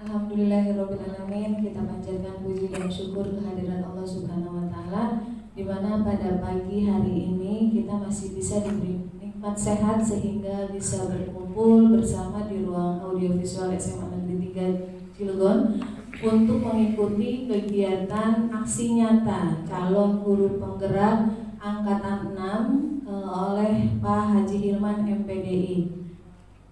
Alhamdulillahirrabbilalamin. Kita panjatkan puji dan syukur kehadiran Allah Subhanahu wa Ta'ala, di mana pada pagi hari ini kita masih bisa diberi nikmat sehat sehingga bisa berkumpul bersama di ruang audiovisual SMA Negeri 3 Cilegon untuk mengikuti kegiatan aksi nyata calon guru penggerak angkatan 6 oleh Pak Haji Hilman MPDI.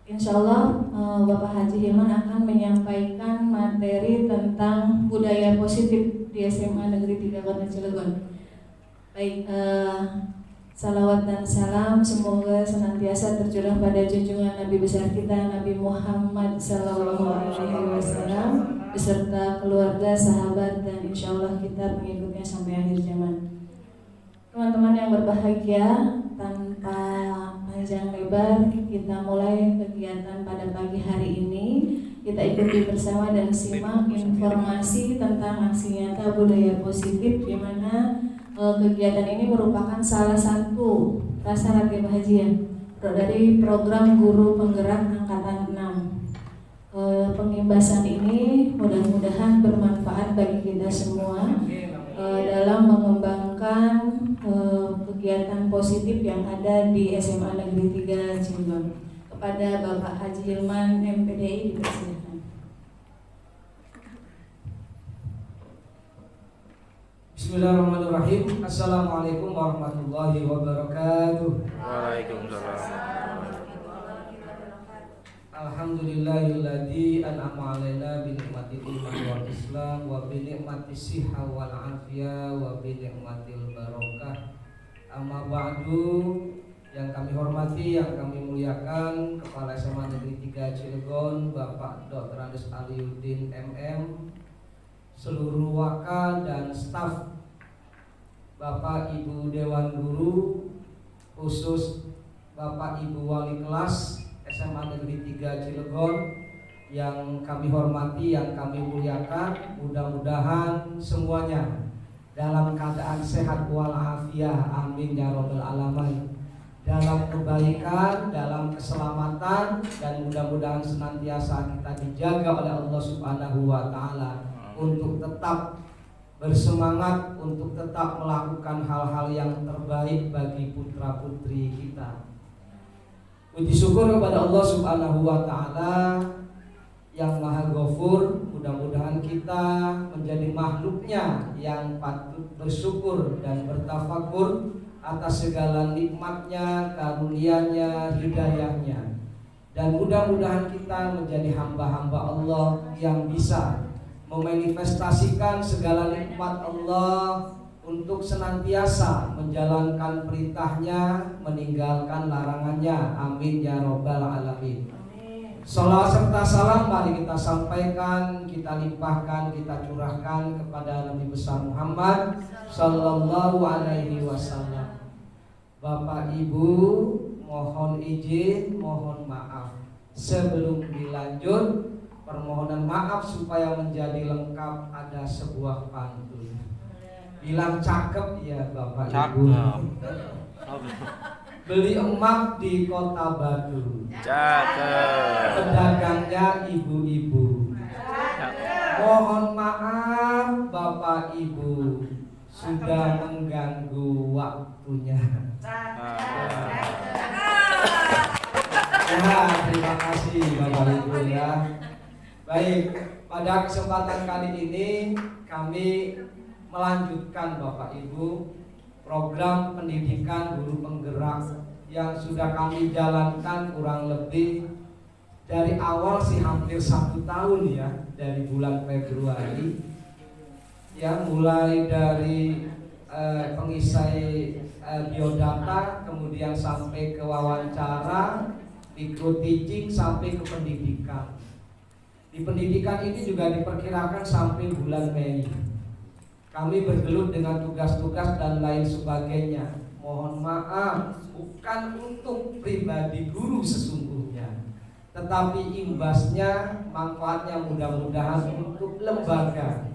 Insya Allah Bapak Haji Hilman akan menyampaikan materi tentang budaya positif di SMA Negeri 3 Kota Cilegon. Baik, salawat dan salam semoga senantiasa tercurah pada junjungan Nabi besar kita Nabi Muhammad SAW beserta keluarga, sahabat, dan insya Allah kita mengikutnya sampai akhir zaman. Teman-teman yang berbahagia, tanpa panjang lebar kita mulai kegiatan pada pagi hari ini. Kita ikuti bersama dan simak informasi tentang aksi nyata budaya positif, di mana kegiatan ini merupakan salah satu prasyarat ya Pak Haji ya, dari program guru penggerak angkatan 6. Pengimbasan ini mudah-mudahan bermanfaat bagi kita semua dalam mengembangkan kegiatan positif yang ada di SMA Negeri 3 Cilegon. Kepada Bapak Haji Hilman MPDI dipersilakan. Bismillahirrahmanirrahim. Assalamualaikum warahmatullahi wabarakatuh. Waalaikumsalam. Alhamdulillahilladzi an'ama 'alaina bi ni'matil iman wal islam wa bi ni'matis sihha wal afiyah wa bi ni'matil barakah. Amma ba'du, yang kami hormati, yang kami muliakan Kepala SMA Negeri 3 Cilegon Bapak Dr. Andes Aliuddin MM, seluruh wakil dan staf, Bapak Ibu Dewan Guru, khusus Bapak Ibu Wali Kelas SMA Negeri 3 Cilegon yang kami hormati, yang kami muliakan. Mudah-mudahan semuanya dalam keadaan sehat walafiat, amin ya robbal alamin, dalam kebaikan, dalam keselamatan, dan mudah-mudahan senantiasa kita dijaga oleh Allah Subhanahu wa Ta'ala untuk tetap bersemangat, untuk tetap melakukan hal-hal yang terbaik bagi putra-putri kita. Puji syukur kepada Allah Subhanahu wa Ta'ala yang Maha Ghafur. Mudah-mudahan kita menjadi makhluknya yang patut bersyukur dan bertafakur atas segala nikmatnya, karunia-Nya, hidayahnya. Dan mudah-mudahan kita menjadi hamba-hamba Allah yang bisa memanifestasikan segala nikmat Allah untuk senantiasa menjalankan perintahnya, meninggalkan larangannya, amin ya robbal alamin. Salam serta salam mari kita sampaikan, kita limpahkan, kita curahkan kepada Nabi besar Muhammad sallallahu alaihi wasallam. Bapak Ibu, mohon izin, mohon maaf. Sebelum dilanjut, permohonan maaf supaya menjadi lengkap, ada sebuah pantun. Bilang cakep ya Bapak Ibu. Beli emak di Kota Batu. Cakep. Pedagangnya ibu-ibu. Mohon maaf Bapak Ibu sudah mengganggu waktunya. Ya, terima kasih Bapak Ibu ya. Baik, pada kesempatan kali ini kami melanjutkan Bapak Ibu program pendidikan guru penggerak yang sudah kami jalankan kurang lebih dari awal sih hampir 1 tahun ya, dari bulan Februari ya, mulai dari pengisi biodata, kemudian sampai ke wawancara, ikut teaching sampai ke pendidikan. Di pendidikan ini juga diperkirakan sampai bulan Mei. Kami bergelut dengan tugas-tugas dan lain sebagainya. Mohon maaf, bukan untuk pribadi guru sesungguhnya, tetapi imbasnya, manfaatnya mudah-mudahan untuk lembaga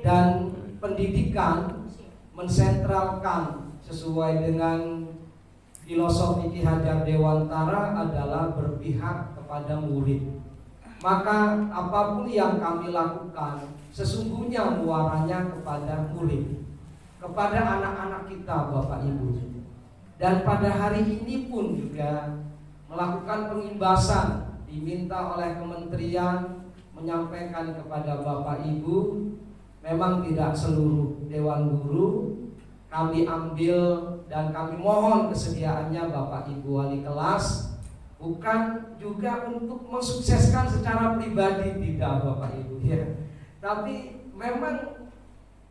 dan pendidikan, mensentralkan sesuai dengan filosofi Ki Hajar Dewantara adalah berpihak kepada murid. Maka apapun yang kami lakukan sesungguhnya muaranya kepada murid, kepada anak-anak kita Bapak Ibu. Dan pada hari ini pun juga melakukan pengimbasan, diminta oleh kementerian menyampaikan kepada Bapak Ibu. Memang tidak seluruh Dewan Guru kami ambil dan kami mohon kesediaannya Bapak Ibu wali kelas, bukan juga untuk mensukseskan secara pribadi, tidak Bapak Ibu ya. Tapi memang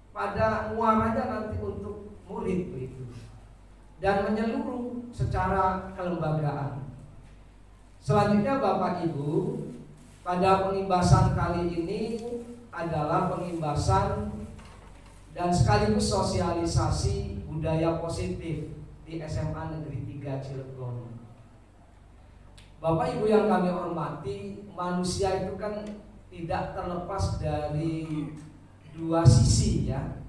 pada muaranya nanti untuk murid begitu. Dan menyeluruh secara kelembagaan. Selanjutnya Bapak Ibu, pada pengimbasan kali ini adalah pengimbasan dan sekaligus sosialisasi budaya positif di SMA Negeri 3 Cilegon. Bapak Ibu yang kami hormati, manusia itu kan tidak terlepas dari dua sisi ya.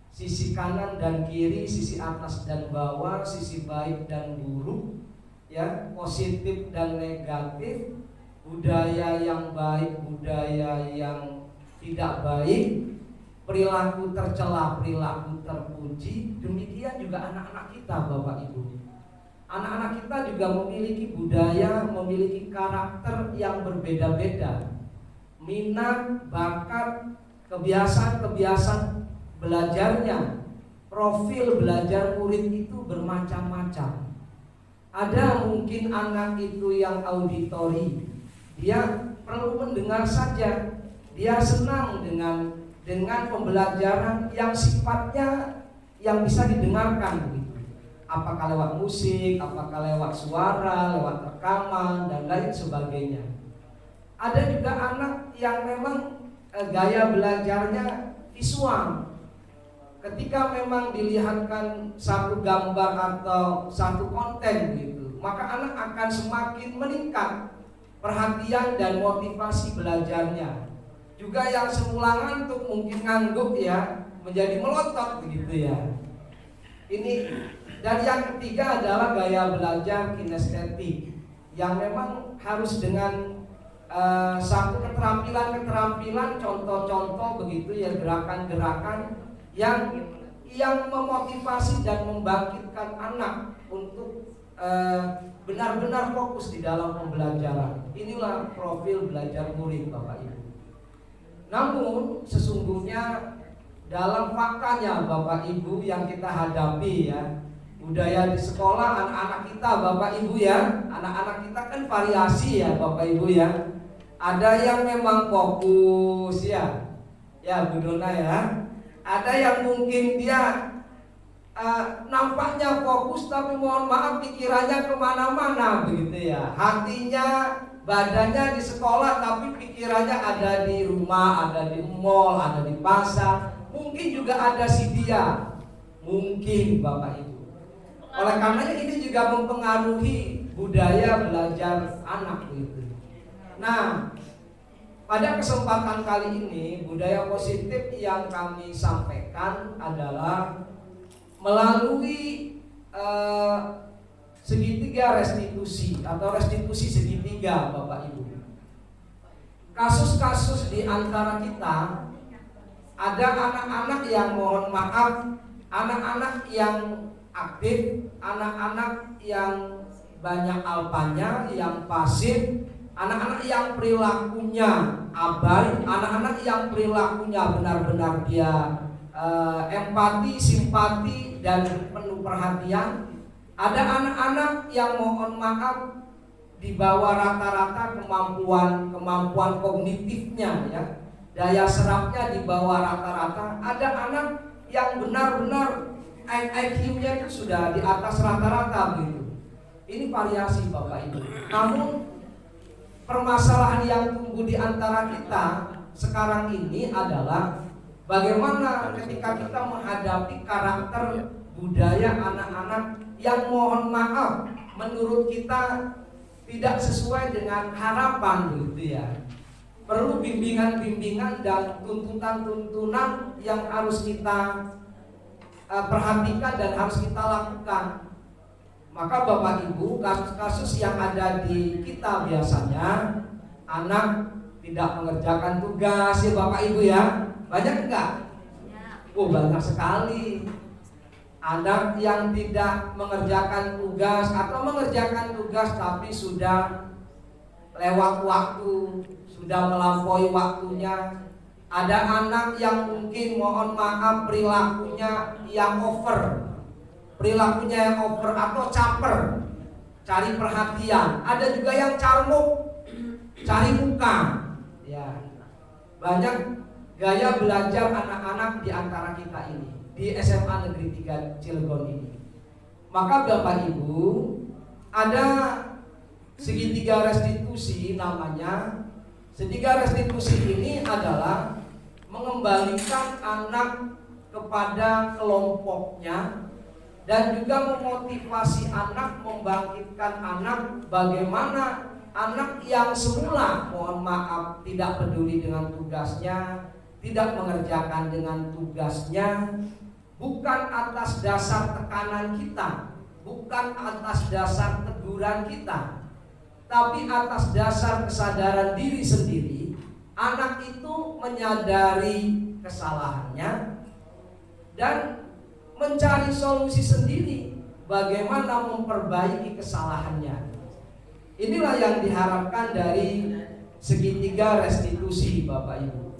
Sisi kanan dan kiri, sisi atas dan bawah, sisi baik dan buruk ya, positif dan negatif, budaya yang baik, budaya yang tidak baik, perilaku tercela, perilaku terpuji. Demikian juga anak-anak kita Bapak Ibu. Anak-anak kita juga memiliki budaya, memiliki karakter yang berbeda-beda, minat, bakat, kebiasaan-kebiasaan belajarnya, profil belajar murid itu bermacam-macam. Ada mungkin anak itu yang auditori, dia perlu mendengar saja, dia senang dengan pembelajaran yang sifatnya yang bisa didengarkan begitu. Apakah lewat musik, apakah lewat suara, lewat rekaman dan lain sebagainya. Ada juga anak yang memang gaya belajarnya visual. Ketika memang dilihatkan satu gambar atau satu konten gitu, maka anak akan semakin meningkat perhatian dan motivasi belajarnya. Juga yang semula ngantuk mungkin ngangguk ya, menjadi melotot begitu ya. Ini. Dan yang ketiga adalah gaya belajar kinestetik yang memang harus dengan satu keterampilan, contoh-contoh begitu ya, gerakan-gerakan yang memotivasi dan membangkitkan anak untuk benar-benar fokus di dalam pembelajaran. Inilah profil belajar murid Bapak Ibu. Namun sesungguhnya dalam faktanya Bapak Ibu yang kita hadapi ya, budaya di sekolah anak-anak kita Bapak Ibu ya, anak-anak kita kan variasi ya Bapak Ibu ya. Ada yang memang fokus ya Bu Dona ya. Ada yang mungkin dia nampaknya fokus tapi mohon maaf pikirannya kemana-mana begitu ya. Hatinya, badannya di sekolah tapi pikirannya ada di rumah, ada di mall, ada di pasar. Mungkin juga ada si dia, mungkin Bapak Ibu. Oleh karenanya ini juga mempengaruhi budaya belajar anak begitu. Nah, pada kesempatan kali ini budaya positif yang kami sampaikan adalah melalui segitiga restitusi atau restitusi segitiga Bapak Ibu. Kasus-kasus di antara kita, ada anak-anak yang mohon maaf, anak-anak yang aktif, anak-anak yang banyak alpanya, yang pasif, anak-anak yang perilakunya abai, anak-anak yang perilakunya benar-benar dia empati, simpati dan penuh perhatian. Ada anak-anak yang mohon maaf di bawah rata-rata kemampuan kognitifnya ya, daya serapnya di bawah rata-rata. Ada anak yang benar-benar IQ-nya itu sudah di atas rata-rata begitu. Ini variasi Bapak Ibu. Namun permasalahan yang tumbuh di antara kita sekarang ini adalah bagaimana ketika kita menghadapi karakter budaya anak-anak yang mohon maaf menurut kita tidak sesuai dengan harapan begitu ya. Perlu bimbingan-bimbingan dan tuntunan-tuntunan yang harus kita perhatikan dan harus kita lakukan. Maka Bapak Ibu, kasus-kasus yang ada di kita biasanya anak tidak mengerjakan tugas ya Bapak Ibu ya. Banyak enggak? Oh, banyak sekali. Anak yang tidak mengerjakan tugas atau mengerjakan tugas tapi sudah lewat waktu, sudah melampaui waktunya. Ada anak yang mungkin mohon maaf perilakunya yang over atau caper, cari perhatian. Ada juga yang carmuk, cari muka. Ya, banyak gaya belajar anak-anak di antara kita ini di SMA Negeri 3 Cilegon ini. Maka Bapak Ibu, ada segitiga restitusi namanya. Segitiga restitusi ini adalah mengembalikan anak kepada kelompoknya dan juga memotivasi anak, membangkitkan anak. Bagaimana anak yang semula mohon maaf tidak peduli dengan tugasnya, tidak mengerjakan dengan tugasnya, bukan atas dasar tekanan kita, bukan atas dasar teguran kita, tapi atas dasar kesadaran diri sendiri. Anak itu menyadari kesalahannya dan mencari solusi sendiri bagaimana memperbaiki kesalahannya. Inilah yang diharapkan dari segitiga restitusi Bapak Ibu.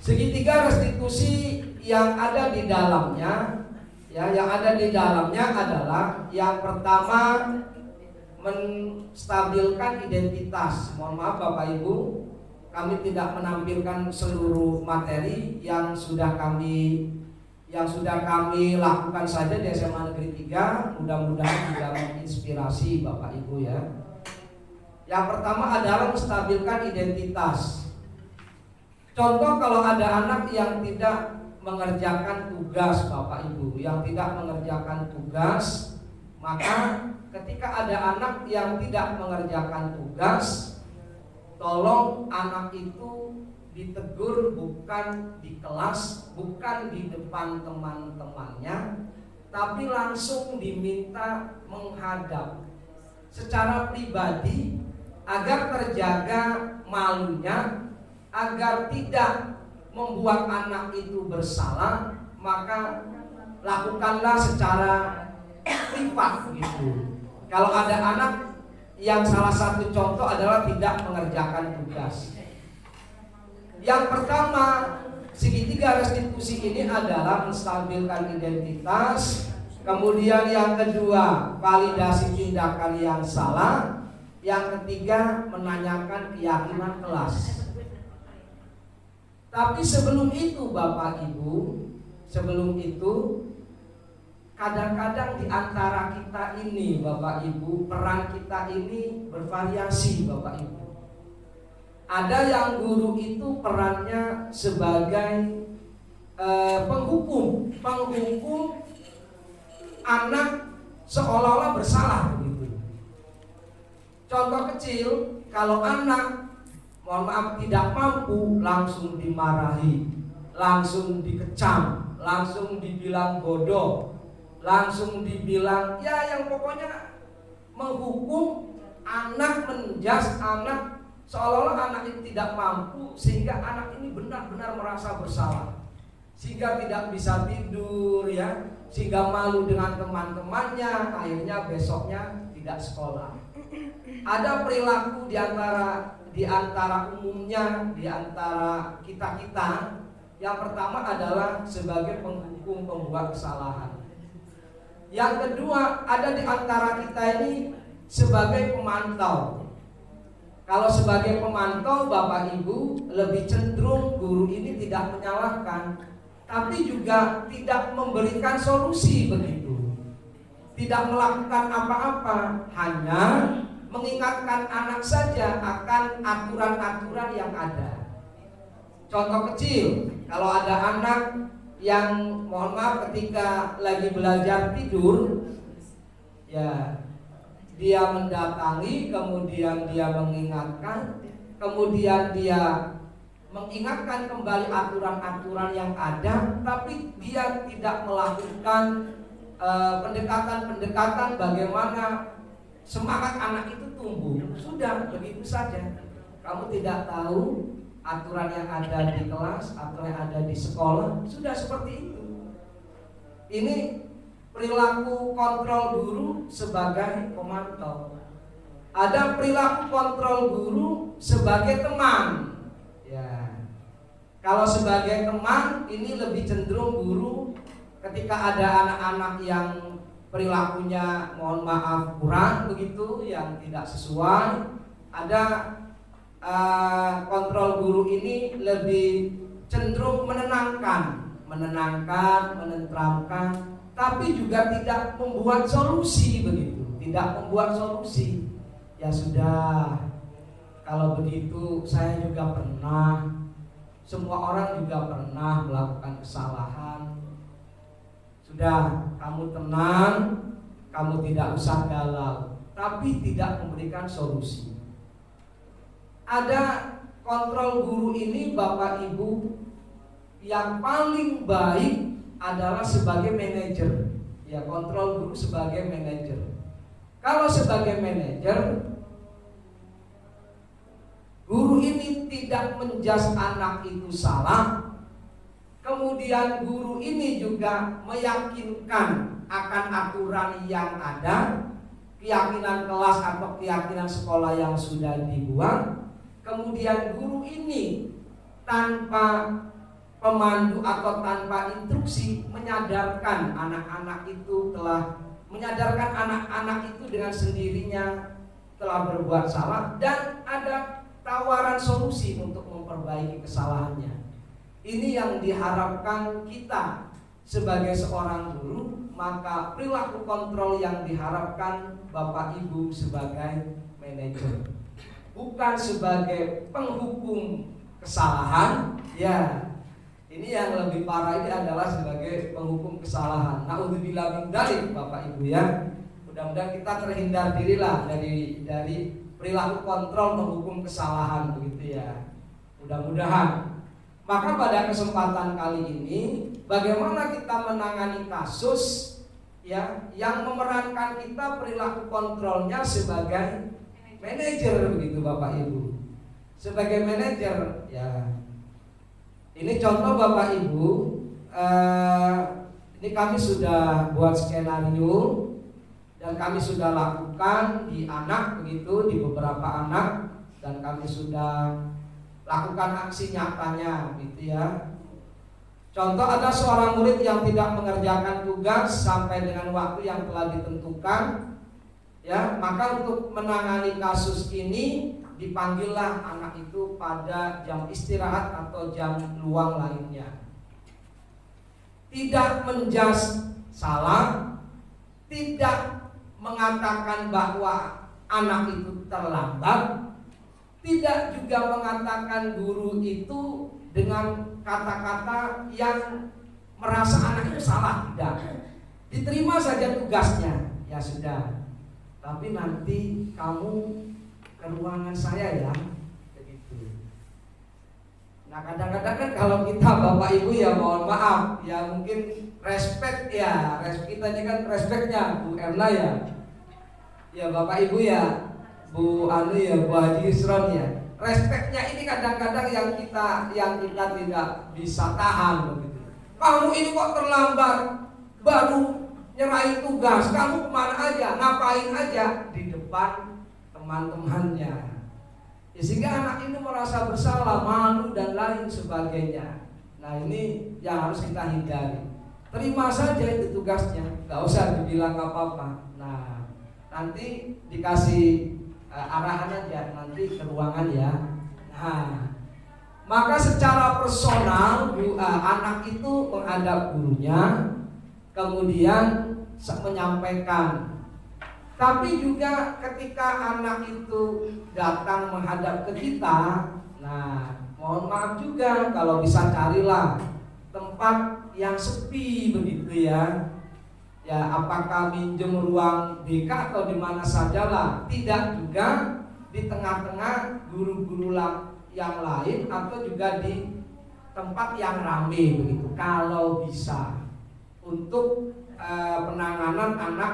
Segitiga restitusi yang ada di dalamnya, ya, yang ada di dalamnya adalah yang pertama menstabilkan identitas. Mohon maaf Bapak Ibu, kami tidak menampilkan seluruh materi yang sudah kami lakukan saja di SMA Negeri 3. Mudah-mudahan juga menginspirasi Bapak Ibu ya. Yang pertama adalah menstabilkan identitas. Contoh, kalau ada anak yang tidak mengerjakan tugas Bapak Ibu, yang tidak mengerjakan tugas, maka ketika ada anak yang tidak mengerjakan tugas, tolong anak itu ditegur bukan di kelas, bukan di depan teman-temannya, tapi langsung diminta menghadap secara pribadi agar terjaga malunya, agar tidak membuat anak itu bersalah. Maka lakukanlah secara privat gitu. Kalau ada anak yang salah satu contoh adalah tidak mengerjakan tugas, yang pertama segitiga restitusi ini adalah menstabilkan identitas. Kemudian yang kedua, validasi tindakan yang salah. Yang ketiga, menanyakan keyakinan kelas. Tapi sebelum itu Bapak Ibu, sebelum itu kadang-kadang di antara kita ini Bapak Ibu, peran kita ini bervariasi Bapak Ibu. Ada yang guru itu perannya sebagai penghukum anak seolah-olah bersalah begitu. Contoh kecil, kalau anak mohon maaf tidak mampu, langsung dimarahi, langsung dikecam, langsung dibilang bodoh, langsung dibilang ya yang pokoknya menghukum anak, menjas anak seolah-olah anak ini tidak mampu, sehingga anak ini benar-benar merasa bersalah, sehingga tidak bisa tidur ya, sehingga malu dengan teman-temannya, akhirnya besoknya tidak sekolah. Ada perilaku di antara umumnya, di antara kita. Yang pertama adalah sebagai penghukum pembuat kesalahan. Yang kedua, ada di antara kita ini sebagai pemantau. Kalau sebagai pemantau Bapak Ibu, lebih cenderung guru ini tidak menyalahkan, tapi juga tidak memberikan solusi begitu. Tidak melakukan apa-apa, hanya mengingatkan anak saja akan aturan-aturan yang ada. Contoh kecil, kalau ada anak yang mohon maaf ketika lagi belajar tidur, ya dia mendatangi, kemudian dia mengingatkan, kemudian dia mengingatkan kembali aturan-aturan yang ada, tapi dia tidak melakukan pendekatan-pendekatan bagaimana semangat anak itu tumbuh. Sudah begitu saja. Kamu tidak tahu aturan yang ada di kelas, aturan yang ada di sekolah, sudah seperti itu. Ini perilaku kontrol guru sebagai pemantau. Ada perilaku kontrol guru sebagai teman. Ya. Kalau sebagai teman ini lebih cenderung guru ketika ada anak-anak yang perilakunya mohon maaf kurang begitu, yang tidak sesuai, ada kontrol guru ini lebih cenderung menenangkan, menenteramkan, tapi juga tidak membuat solusi begitu, tidak membuat solusi. Ya sudah, kalau begitu saya juga pernah, semua orang juga pernah melakukan kesalahan. Sudah, kamu tenang, kamu tidak usah galau, tapi tidak memberikan solusi. Ada kontrol guru ini Bapak Ibu yang paling baik adalah sebagai manajer. Ya, kontrol guru sebagai manajer. Kalau sebagai manajer, guru ini tidak menjudge anak itu salah. Kemudian guru ini juga meyakinkan akan aturan yang ada, keyakinan kelas atau keyakinan sekolah yang sudah dibuat. Kemudian guru ini tanpa pemandu atau tanpa instruksi menyadarkan anak-anak itu dengan sendirinya telah berbuat salah, dan ada tawaran solusi untuk memperbaiki kesalahannya. Ini yang diharapkan kita sebagai seorang guru. Maka perilaku kontrol yang diharapkan Bapak Ibu sebagai manajer, bukan sebagai penghukum kesalahan. Ya, ini yang lebih parah ini adalah sebagai penghukum kesalahan. Naudzubillah min dzalik Bapak Ibu ya. Mudah-mudahan kita terhindar dirilah dari perilaku kontrol menghukum kesalahan begitu ya. Mudah-mudahan. Maka pada kesempatan kali ini, bagaimana kita menangani kasus ya yang memerankan kita perilaku kontrolnya sebagai manajer begitu Bapak Ibu. Sebagai manajer ya. Ini contoh Bapak Ibu, ini kami sudah buat skenario dan kami sudah lakukan di anak begitu, di beberapa anak, dan kami sudah lakukan aksi nyatanya gitu ya. Contoh, ada seorang murid yang tidak mengerjakan tugas sampai dengan waktu yang telah ditentukan ya, maka untuk menangani kasus ini dipanggillah anak itu pada jam istirahat atau jam luang lainnya. Tidak menjudge salah, tidak mengatakan bahwa anak itu terlambat, tidak juga mengatakan guru itu dengan kata-kata yang merasa anak itu salah, tidak. Diterima saja tugasnya, ya sudah. Tapi nanti kamu ke ruangan saya ya, begitu. Nah kadang-kadang kan kalau kita Bapak Ibu ya mohon maaf, ya mungkin respect ya, kita ini kan respectnya Bu Erna ya Bapak Ibu ya, Bu Anu ya, Bu Haji Isron ya. Respeknya ini kadang-kadang yang kita tidak bisa tahan begitu. Kamu ini kok terlambat, baru nyerahin tugas, kamu kemana aja, ngapain aja di depan teman-temannya. Ya, sehingga anak ini merasa bersalah, malu dan lain sebagainya. Nah ini yang harus kita hindari. Terima saja itu tugasnya, nggak usah dibilang apa-apa. Nah nanti dikasih arahan aja nanti ke ruangan ya. Nah, maka secara personal anak itu menghadap gurunya, kemudian menyampaikan. Tapi juga ketika anak itu datang menghadap ke kita, nah mohon maaf juga kalau bisa carilah tempat yang sepi begitu ya. Ya, apakah minjem ruang BK atau di mana sajalah, tidak juga di tengah-tengah guru-guru yang lain atau juga di tempat yang ramai begitu. Kalau bisa untuk penanganan anak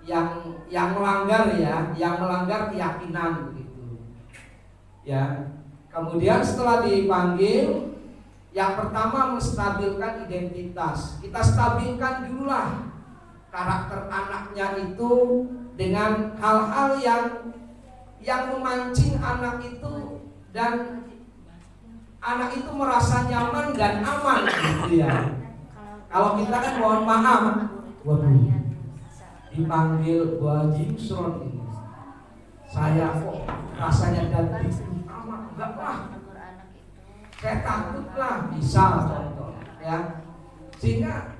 yang melanggar ya, yang melanggar keyakinan begitu. Ya. Kemudian setelah dipanggil, yang pertama menstabilkan identitas. Kita stabilkan dululah karakter anaknya itu dengan hal-hal yang memancing anak itu dan anak itu merasa nyaman dan aman gitu ya. Kalau kita kan mohon maaf, waduh, dipanggil Bu Haji Yusron ini, saya kok rasanya dari pertama enggak lah, saya takut lah, bisa contoh ya. Sehingga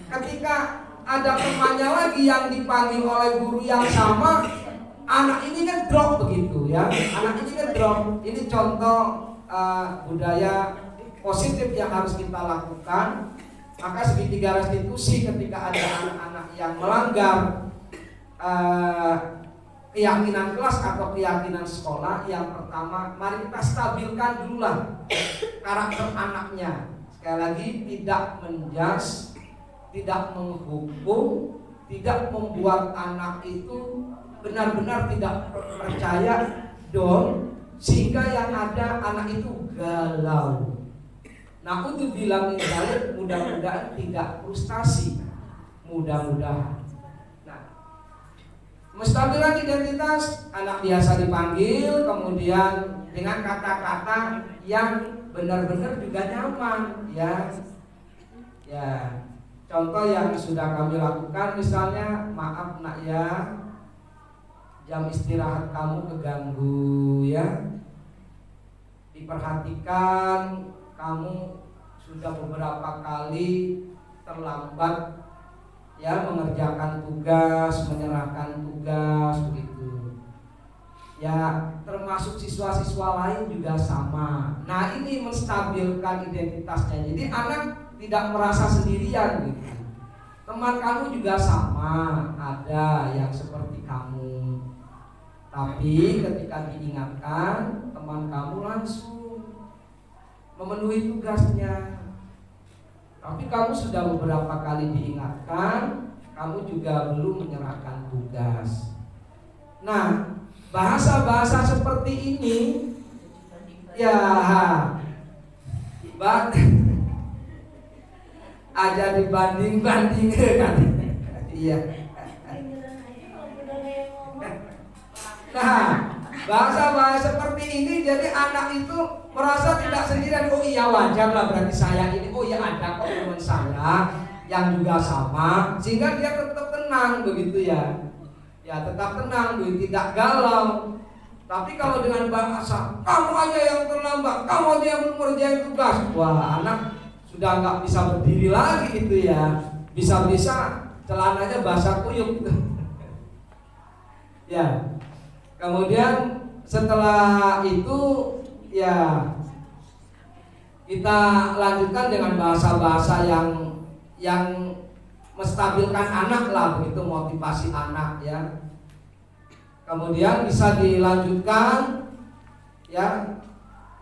ketika ada temannya lagi yang dipanggil oleh guru yang sama, anak ini kan drop begitu ya, anak ini kan drop. Ini contoh budaya positif yang harus kita lakukan. Maka segitiga restitusi ketika ada anak-anak yang melanggar keyakinan kelas atau keyakinan sekolah, yang pertama mari kita stabilkan dululah karakter anaknya. Sekali lagi, tidak menjas, tidak menghukum, tidak membuat anak itu benar-benar tidak percaya down, sehingga yang ada anak itu galau. Nah, untuk bilang balik, mudah-mudahan tidak frustasi, mudah-mudahan. Nah, menstabilkan identitas, anak biasa dipanggil, kemudian dengan kata-kata yang benar-benar juga nyaman, ya. Ya, contoh yang sudah kami lakukan, misalnya, maaf nak ya, jam istirahat kamu keganggu ya. Diperhatikan, kamu sudah beberapa kali terlambat ya mengerjakan tugas, menyerahkan tugas begitu. Ya, termasuk siswa-siswa lain juga sama. Nah, ini menstabilkan identitasnya. Jadi anak tidak merasa sendirian gitu. Teman kamu juga sama, ada yang seperti kamu. Tapi ketika diingatkan, teman kamu langsung memenuhi tugasnya. Tapi kamu sudah beberapa kali diingatkan, kamu juga belum menyerahkan tugas. Nah, bahasa-bahasa seperti ini ya aja dibanding-banding kan. Iya. Nah, bahasa-bahasa seperti ini jadi anak itu merasa tidak sendirian. Oh iya, wajar lah berarti saya ini. Oh iya, ada kok teman saya yang juga sama, sehingga dia tetap tenang begitu ya. Ya, tetap tenang, tidak galau. Tapi kalau dengan bahasa kamu aja yang terlambat, kamu aja yang belum mengerjain tugas, wah, anak sudah nggak bisa berdiri lagi gitu ya. Bisa-bisa celananya basah kuyup. Ya. Kemudian setelah itu ya kita lanjutkan dengan bahasa-bahasa yang menstabilkan anak lah begitu, motivasi anak ya. Kemudian bisa dilanjutkan ya,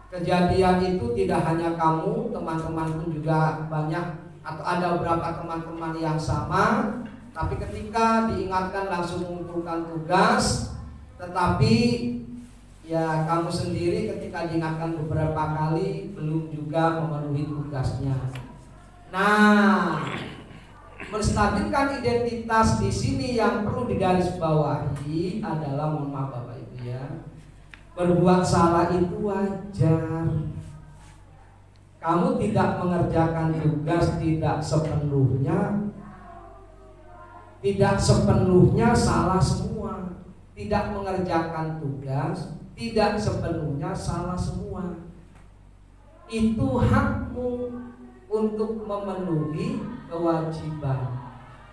kejadian itu tidak hanya kamu, teman-teman pun juga banyak atau ada beberapa teman-teman yang sama. Tapi ketika diingatkan langsung mengumpulkan tugas, tetapi ya kamu sendiri ketika diingatkan beberapa kali belum juga memenuhi tugasnya. Nah, menstabilkan identitas di sini yang perlu digarisbawahi adalah, mohon maaf Bapak Ibu ya, berbuat salah itu wajar. Kamu tidak mengerjakan tugas tidak sepenuhnya salah semua. Tidak mengerjakan tugas tidak sepenuhnya salah semua. Itu hakmu untuk memenuhi kewajiban.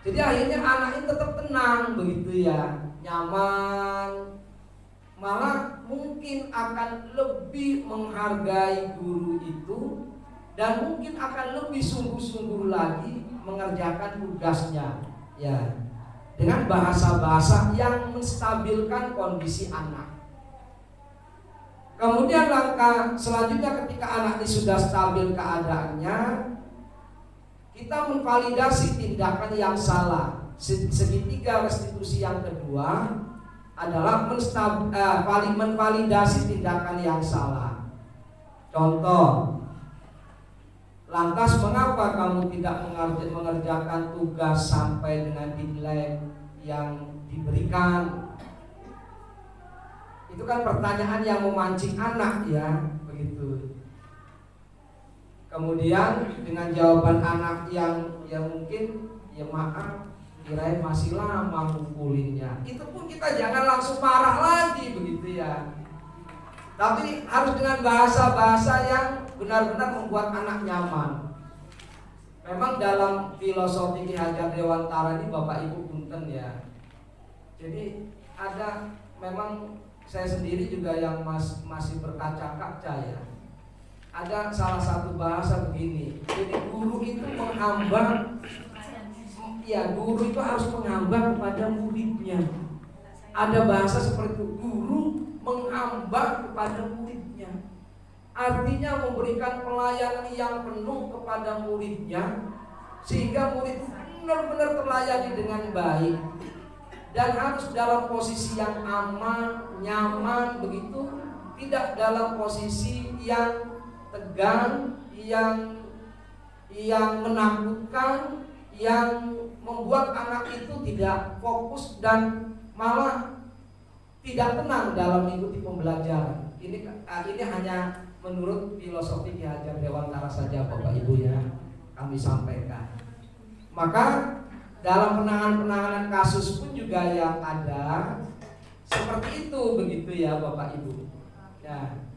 Jadi akhirnya anak ini tetap tenang begitu ya, nyaman, malah mungkin akan lebih menghargai guru itu dan mungkin akan lebih sungguh-sungguh lagi mengerjakan tugasnya ya, dengan bahasa-bahasa yang menstabilkan kondisi anak. Kemudian langkah selanjutnya ketika anak ini sudah stabil keadaannya, kita menvalidasi tindakan yang salah. Segitiga restitusi yang kedua adalah menvalidasi tindakan yang salah. Contoh, lantas mengapa kamu tidak mengerjakan tugas sampai dengan deadline yang diberikan? Itu kan pertanyaan yang memancing anak ya, begitu. Kemudian dengan jawaban anak yang mungkin ya maaf, kirain masih lama ngumpulnya. Itu pun kita jangan langsung marah lagi begitu ya. Tapi harus dengan bahasa-bahasa yang benar-benar membuat anak nyaman. Memang dalam filosofi Ki Hajar Dewantara ini Bapak Ibu punten ya. Jadi ada memang saya sendiri juga yang masih berkaca-kaca ya. Ada salah satu bahasa begini. Jadi guru itu menghamba, ya guru itu harus menghamba kepada muridnya. Ada bahasa seperti itu, guru menghamba kepada muridnya. Artinya memberikan pelayanan yang penuh kepada muridnya, sehingga murid benar-benar terlayani dengan baik. Dan harus dalam posisi yang aman, nyaman begitu, tidak dalam posisi yang tegang, yang menakutkan, yang membuat anak itu tidak fokus dan malah tidak tenang dalam mengikuti pembelajaran. Ini hanya menurut filosofi Ki Hajar Dewantara saja Bapak Ibu ya, kami sampaikan. Maka dalam penanganan kasus pun juga yang ada seperti itu begitu ya Bapak Ibu. Ya.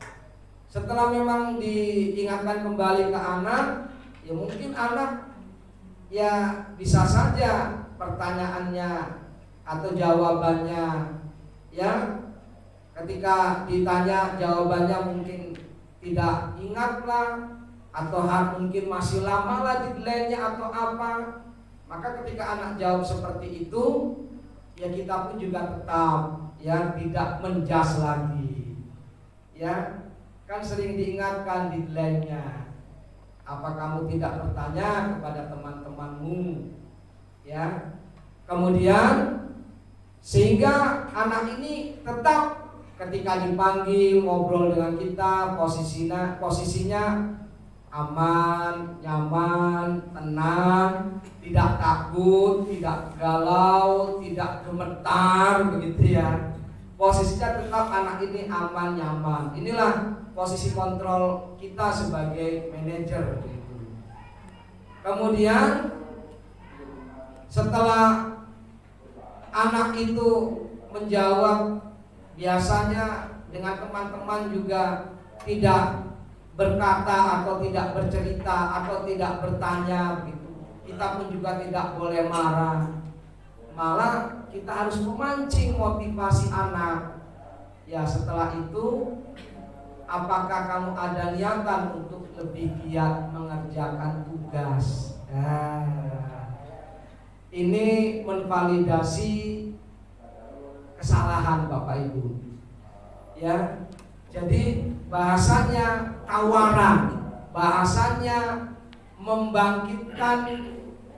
Setelah memang diingatkan kembali ke anak, ya mungkin anak ya bisa saja pertanyaannya atau jawabannya ya ketika ditanya jawabannya mungkin tidak ingatlah atau mungkin masih lama lah deadline-nya atau apa. Maka ketika anak jawab seperti itu, ya kita pun juga tetap ya tidak menjas lagi. Ya, kan sering diingatkan deadline-nya. Apa kamu tidak bertanya kepada teman-temanmu? Ya. Kemudian sehingga anak ini tetap ketika dipanggil ngobrol dengan kita posisinya aman, nyaman, tenang, tidak takut, tidak galau, tidak gemetar begitu ya. Posisinya tetap anak ini aman, nyaman. Inilah posisi kontrol kita sebagai manajer begitu. Kemudian setelah anak itu menjawab, biasanya dengan teman-teman juga tidak berkata atau tidak bercerita atau tidak bertanya begitu. Kita pun juga tidak boleh marah. Malah kita harus memancing motivasi anak. Ya setelah itu, apakah kamu ada niatan untuk lebih giat mengerjakan tugas? Ini menvalidasi kesalahan Bapak Ibu. Ya. Jadi bahasanya tawaran, bahasanya membangkitkan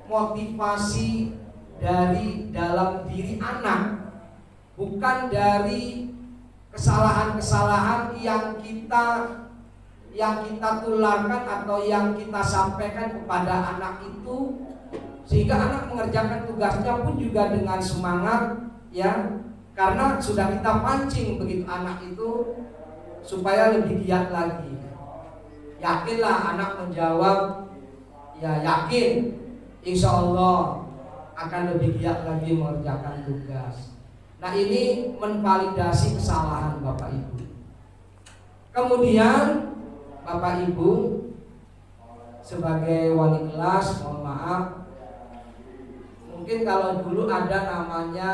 motivasi dari dalam diri anak, bukan dari kesalahan-kesalahan yang kita tularkan atau yang kita sampaikan kepada anak itu, sehingga anak mengerjakan tugasnya pun juga dengan semangat ya, karena sudah kita pancing begitu anak itu supaya lebih giat lagi. Yakinlah anak menjawab, ya yakin insya Allah akan lebih giat lagi mengerjakan tugas. Nah ini menvalidasi kesalahan Bapak Ibu. Kemudian Bapak Ibu sebagai wali kelas, mohon maaf, mungkin kalau dulu ada namanya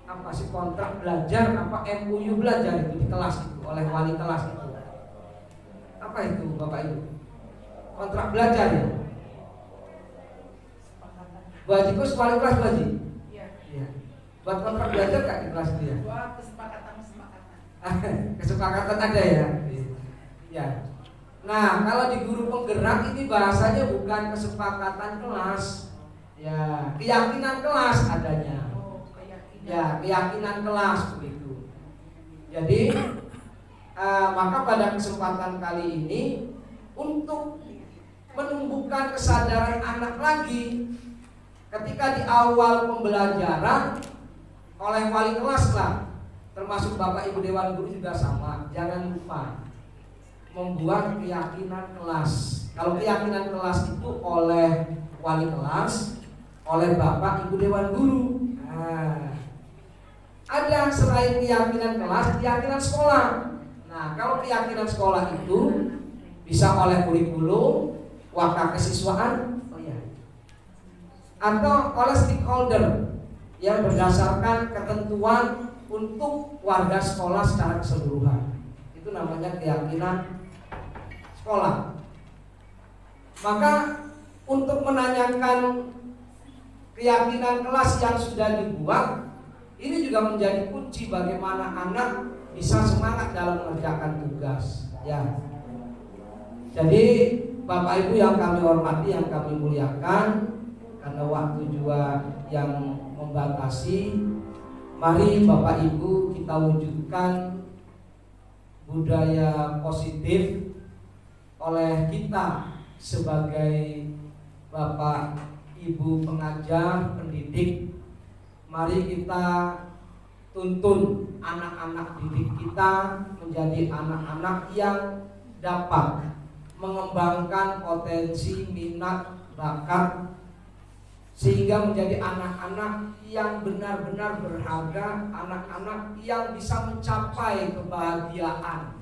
apa sih kontrak belajar, apa MOU belajar itu di kelas itu oleh wali kelas itu. Apa itu Bapak Ibu? Kontrak belajar ya? Bu Haji Kus wali kelas Bu Haji? Iya. Buat kontrak belajar gak di kelas itu ya? Buat kesepakatan. Kesepakatan ada ya? Ya. Nah, kalau di guru penggerak ini bahasanya bukan kesepakatan kelas, ya keyakinan kelas adanya. Ya, keyakinan kelas begitu. Jadi maka pada kesempatan kali ini untuk menumbuhkan kesadaran anak lagi, ketika di awal pembelajaran oleh wali kelas lah, termasuk Bapak Ibu Dewan Guru juga sama, jangan lupa membuat keyakinan kelas. Kalau keyakinan kelas itu oleh wali kelas, oleh Bapak Ibu Dewan Guru. Nah, ada selain keyakinan kelas, keyakinan sekolah. Nah, kalau keyakinan sekolah itu bisa oleh kurikulum, wakaf kesiswaan, atau oleh stakeholder yang berdasarkan ketentuan untuk warga sekolah secara keseluruhan. Itu namanya keyakinan sekolah. Maka untuk menanyakan keyakinan kelas yang sudah dibuat, ini juga menjadi kunci bagaimana anak bisa semangat dalam mengerjakan tugas. Ya. Jadi Bapak Ibu yang kami hormati, yang kami muliakan, karena waktu juga yang membatasi, mari Bapak Ibu kita wujudkan budaya positif oleh kita sebagai Bapak Ibu pengajar, pendidik. Mari kita tuntun anak-anak didik kita menjadi anak-anak yang dapat mengembangkan potensi, minat, bakat, sehingga menjadi anak-anak yang benar-benar berharga, anak-anak yang bisa mencapai kebahagiaan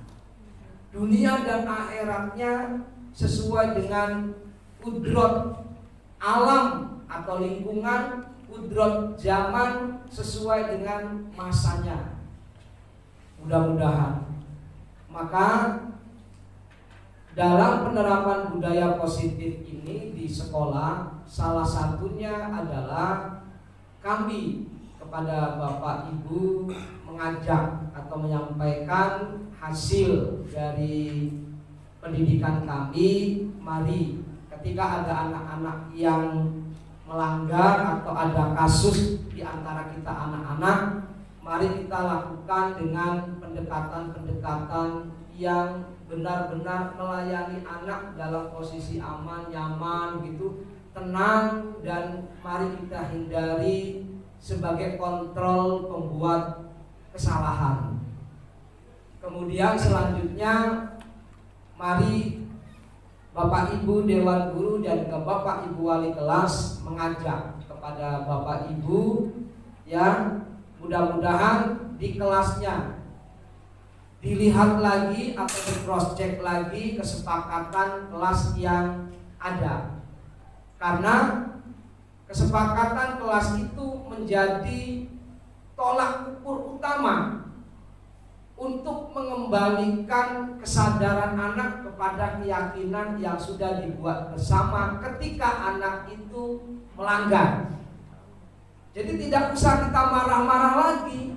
dunia dan akhiratnya sesuai dengan kudrat alam atau lingkungan, kudrat zaman sesuai dengan masanya. Mudah-mudahan. Maka dalam penerapan budaya positif ini di sekolah, salah satunya adalah kami kepada Bapak Ibu mengajak atau menyampaikan hasil dari pendidikan kami. Mari ketika ada anak-anak yang melanggar atau ada kasus di antara kita anak-anak, mari kita lakukan dengan pendekatan-pendekatan yang benar-benar melayani anak dalam posisi aman, nyaman gitu, tenang, dan mari kita hindari sebagai kontrol pembuat kesalahan. Kemudian selanjutnya mari Bapak Ibu Dewan Guru dan ke Bapak Ibu Wali Kelas mengajak kepada Bapak Ibu, ya, mudah-mudahan di kelasnya dilihat lagi atau di cross check lagi kesepakatan kelas yang ada. Karena kesepakatan kelas itu menjadi tolak ukur utama untuk mengembalikan kesadaran anak kepada keyakinan yang sudah dibuat bersama ketika anak itu melanggar. Jadi tidak usah kita marah-marah lagi,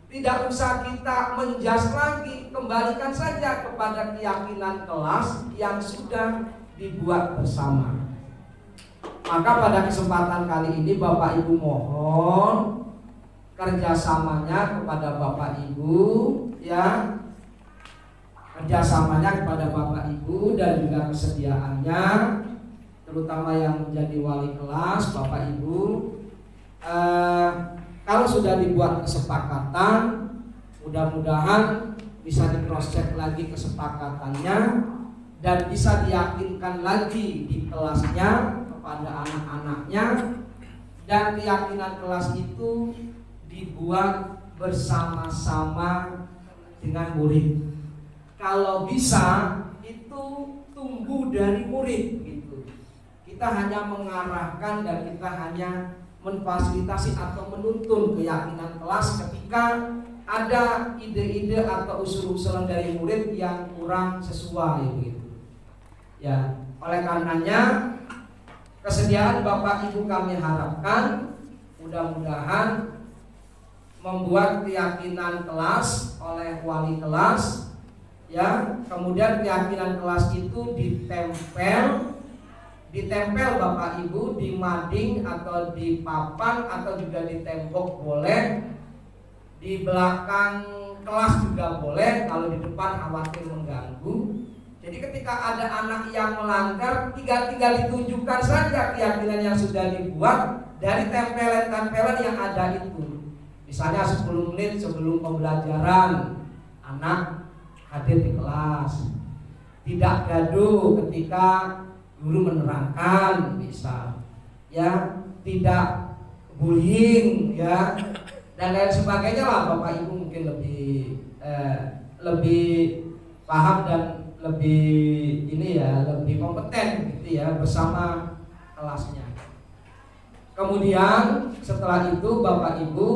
tidak usah kita menjas lagi, kembalikan saja kepada keyakinan kelas yang sudah dibuat bersama. Maka pada kesempatan kali ini Bapak Ibu mohon kerjasamanya kepada Bapak Ibu, ya, kerjasamanya kepada Bapak Ibu dan juga kesediaannya, terutama yang menjadi wali kelas, Bapak Ibu. Kalau sudah dibuat kesepakatan, mudah-mudahan bisa di cross check lagi kesepakatannya dan bisa diyakinkan lagi di kelasnya kepada anak-anaknya, dan keyakinan kelas itu dibuat bersama-sama dengan murid. Kalau bisa itu tumbuh dari murid gitu. Kita hanya mengarahkan dan kita hanya memfasilitasi atau menuntun keyakinan kelas ketika ada ide-ide atau usul-usulan dari murid yang kurang sesuai gitu. Ya, oleh karenanya kesediaan Bapak Ibu kami harapkan mudah-mudahan membuat keyakinan kelas oleh wali kelas ya. Kemudian keyakinan kelas itu ditempel Bapak Ibu di mading atau di papan atau juga di tembok boleh, di belakang kelas juga boleh, kalau di depan khawatir mengganggu. Jadi ketika ada anak yang melanggar, tinggal ditunjukkan saja keyakinan yang sudah dibuat dari tempelan-tempelan yang ada itu. Misalnya 10 menit sebelum pembelajaran anak hadir di kelas, tidak gaduh ketika guru menerangkan, bisa ya, tidak bullying ya, dan lain sebagainya lah. Bapak Ibu mungkin lebih paham dan lebih kompeten gitu ya bersama kelasnya. Kemudian setelah itu Bapak Ibu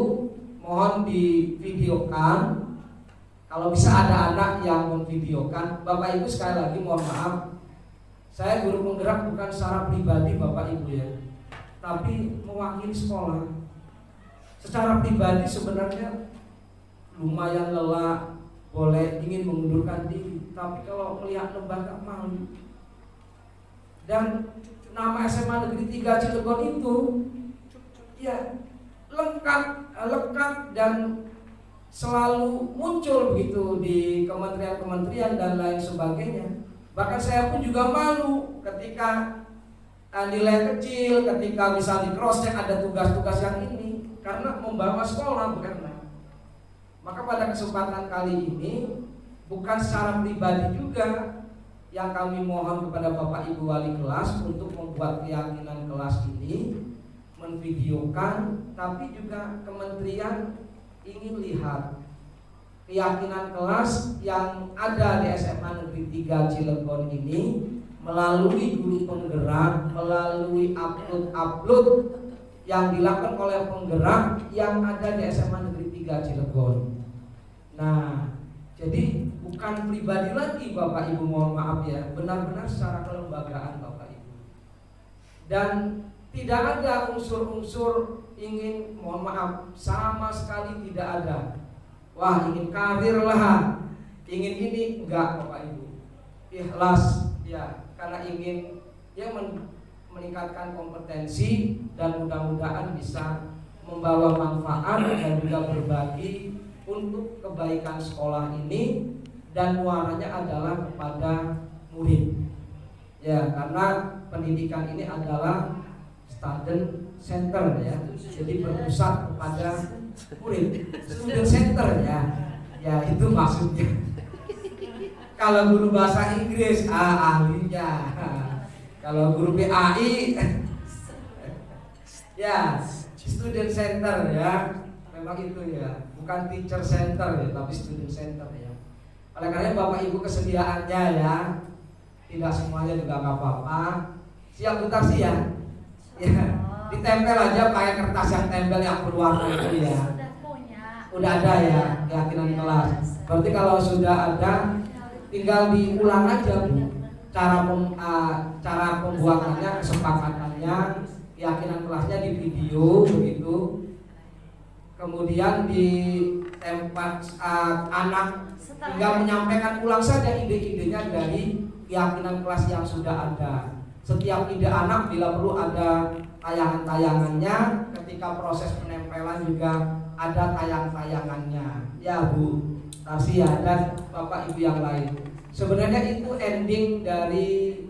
mohon divideokan. Kalau bisa ada anak yang memvideokan. Bapak Ibu sekali lagi mohon maaf, saya guru penggerak bukan secara pribadi Bapak Ibu ya, tapi mewakili sekolah. Secara pribadi sebenarnya lumayan lelah, boleh ingin mengundurkan diri, tapi kalau melihat lembaga malu. Dan nama SMA Negeri 3 Cilegon itu ya lekat dan selalu muncul begitu di kementerian-kementerian dan lain sebagainya. Bahkan saya pun juga malu ketika nilai kecil, ketika misalnya di cross check ada tugas-tugas yang ini, karena membawa sekolah bukan. Maka pada kesempatan kali ini bukan secara pribadi juga yang kami mohon kepada Bapak Ibu wali kelas untuk membuat keyakinan kelas ini, menvideokan, tapi juga kementerian ingin lihat keyakinan kelas yang ada di SMA Negeri 3 Cilegon ini melalui guru penggerak, melalui upload yang dilakukan oleh penggerak yang ada di SMA Negeri 3 Cilegon. Nah, jadi bukan pribadi lagi Bapak Ibu, mohon maaf ya, benar-benar secara kelembagaan Bapak Ibu. Dan tidak ada unsur-unsur ingin, mohon maaf, sama sekali tidak ada. Wah, ingin karir lah, ingin ini, enggak Bapak Ibu. Ikhlas ya, karena ingin ya meningkatkan kompetensi dan mudah-mudahan bisa membawa manfaat dan juga berbagi untuk kebaikan sekolah ini, dan muaranya adalah kepada murid. Ya, karena pendidikan ini adalah student center ya, jadi berpusat kepada murid, student center ya. Ya itu maksudnya. Kalau guru bahasa Inggris ahlinya, kalau guru PAI ya student center ya, memang itu ya, bukan teacher center ya, tapi student center ya. Oleh karena Bapak Ibu kesediaannya ya, tidak semuanya juga nggak apa-apa. Siap bentar sih ya, ya ditempel aja pakai kertas yang tempel yang berwarna itu ya. Udah ada ya keyakinan kelas. Berarti kalau sudah ada, tinggal diulang aja Bu, cara pembuatannya, kesepakatannya, keyakinan kelasnya di video begitu. Kemudian di tempat anak tinggal menyampaikan ulang saja ide-idenya dari keyakinan kelas yang sudah ada. Setiap ide anak bila perlu ada tayangan-tayangannya, ketika proses penempelan juga ada tayang-tayangannya. Ya Bu Tarsia dan Bapak Ibu yang lain. Sebenarnya itu ending dari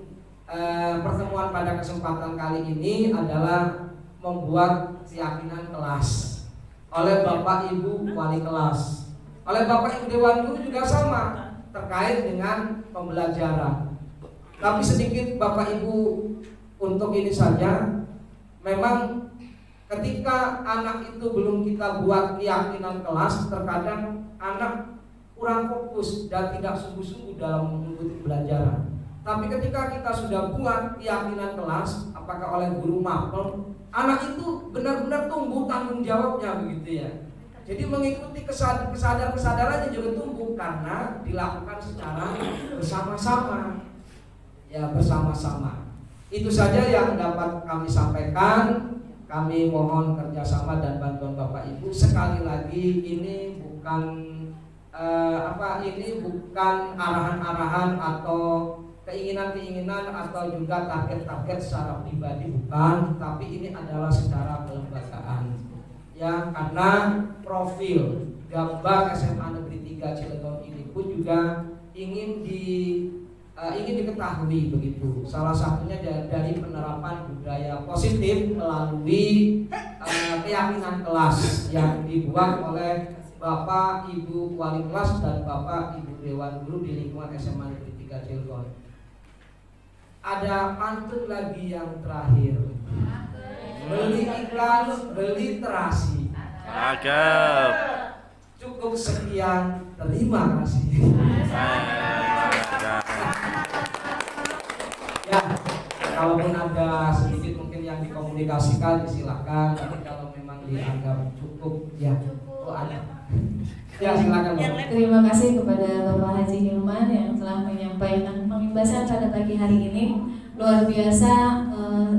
pertemuan pada kesempatan kali ini adalah membuat keyakinan kelas oleh Bapak Ibu wali kelas, oleh Bapak Ibu Dewan Guru juga sama terkait dengan pembelajaran. Tapi sedikit Bapak Ibu untuk ini saja, memang ketika anak itu belum kita buat keyakinan kelas, terkadang anak kurang fokus dan tidak sungguh-sungguh dalam mengikuti pelajaran. Tapi ketika kita sudah buat keyakinan kelas, apakah oleh guru mapel, anak itu benar-benar tumbuh tanggung jawabnya begitu ya. Jadi mengikuti kesadaran-kesadarannya juga tumbuh karena dilakukan secara bersama-sama. Ya, bersama-sama. Itu saja yang dapat kami sampaikan. Kami mohon kerjasama dan bantuan Bapak Ibu. Sekali lagi ini bukan ini bukan arahan-arahan atau keinginan-keinginan atau juga target-target secara pribadi, bukan, tapi ini adalah secara kelembagaan. Ya, karena profil gambar SMA Negeri 3 Cilegon ini pun juga ingin diketahui begitu. Salah satunya dari penerapan budaya positif melalui keyakinan kelas yang dibuat oleh Bapak Ibu Wali Kelas dan Bapak Ibu Dewan Guru di lingkungan SMA Negeri 3 Cilegon. Ada pantun lagi yang terakhir. Beli iklan, beli terasi. Cakep. Cukup sekian, terima kasih. Ya, kalaupun ada sedikit mungkin yang dikomunikasikan silakan, tapi kalau memang dianggap cukup ya, ada. Ya silakan Bapak. Terima kasih kepada Bapak Haji Hilman yang telah menyampaikan pengimbasan pada pagi hari ini. Luar biasa,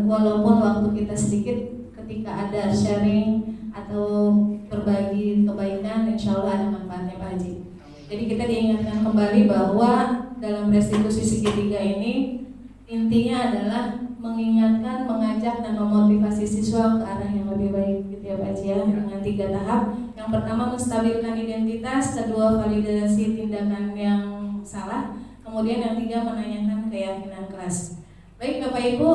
walaupun waktu kita sedikit, ketika ada sharing atau berbagi kebaikan, insya Allah ada manfaatnya Pak Haji. Jadi kita diingatkan kembali bahwa dalam restitusi segitiga ini intinya adalah mengingatkan, mengajak dan memotivasi siswa ke arah yang lebih baik gitu ya Pak Haji ya, dengan 3 tahap. Yang pertama menstabilkan identitas, kedua validasi tindakan yang salah, kemudian yang 3 menanyakan keyakinan kelas. Baik Bapak Ibu,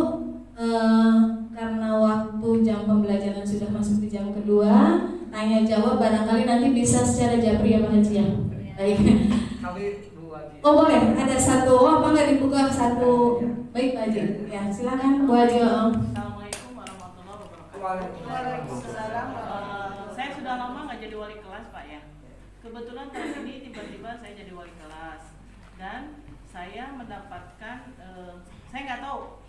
karena waktu jam pembelajaran sudah masuk di jam kedua, tanya jawab barangkali nanti bisa secara japri ya Pak Haji ya. Baik. Oh boleh, ada satu, apa nggak dibuka satu? Baik Pak Haji, ya silakan Bu Haji. Assalamualaikum warahmatullahi wabarakatuh. Waalaikumsalam. Saya sudah lama nggak jadi wali kelas Pak ya. Kebetulan tahun ini tiba-tiba saya jadi wali kelas dan saya mendapatkan, saya nggak tahu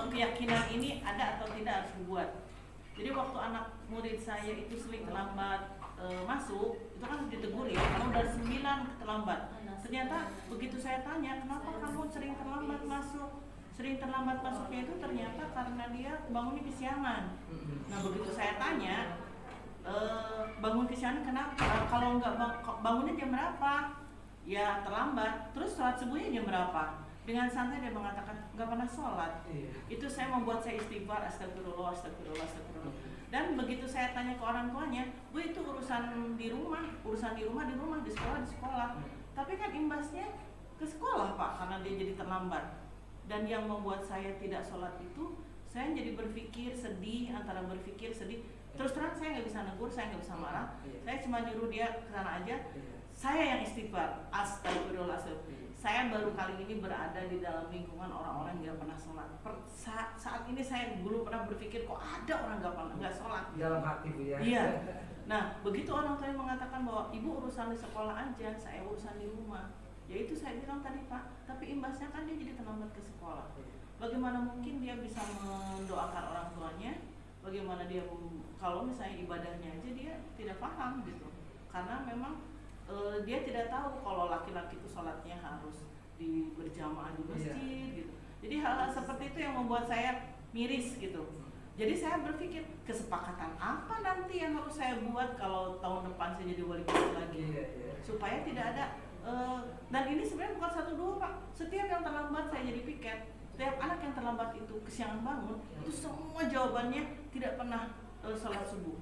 keyakinan ini ada atau tidak harus dibuat. Jadi waktu anak murid saya itu sering terlambat masuk, itu kan ditegur ya, karena udah 9 terlambat. Ternyata begitu saya tanya, kenapa kamu sering terlambat masuk? Sering terlambat masuknya itu ternyata karena dia bangunnya kesiangan. Nah begitu saya tanya, bangun kesiangan kenapa? Kalau nggak bangunnya jam berapa? Ya terlambat. Terus sholat subuhnya jam berapa? Dengan santai dia mengatakan nggak pernah sholat. Itu saya membuat saya istighfar, astagfirullah, astagfirullah, astagfirullah. Dan begitu saya tanya ke orang tuanya, Bu itu urusan di rumah, di sekolah. Tapi kan imbasnya ke sekolah Pak, karena dia jadi terlambat. Dan yang membuat saya tidak sholat itu, saya jadi berpikir sedih, antara berpikir sedih. Terus terang saya nggak bisa negur, saya nggak bisa marah. Saya cuma nyuruh dia ke sana aja. Saya yang istighfar, astagfirullah. Saya baru kali ini berada di dalam lingkungan orang-orang yang nggak pernah sholat. Saat ini saya dulu pernah berpikir kok ada orang nggak sholat. Dalam hati Bu ya. Iya. Nah begitu orang tua mengatakan bahwa ibu urusan di sekolah aja, saya urusan di rumah. Ya itu saya bilang tadi Pak. Tapi imbasnya kan dia jadi terlambat ke sekolah. Bagaimana mungkin dia bisa mendoakan orang tuanya? Bagaimana dia kalau misalnya ibadahnya aja dia tidak paham gitu. Karena memang dia tidak tahu kalau laki-laki itu sholatnya harus berjamaah di masjid gitu. Jadi hal-hal seperti itu yang membuat saya miris gitu. Jadi saya berpikir kesepakatan apa nanti yang harus saya buat kalau tahun depan saya jadi wali kelas lagi supaya tidak ada dan ini sebenarnya bukan 1-2 Pak. Setiap yang terlambat saya jadi piket. Setiap anak yang terlambat itu kesiangan bangun itu semua jawabannya tidak pernah sholat subuh.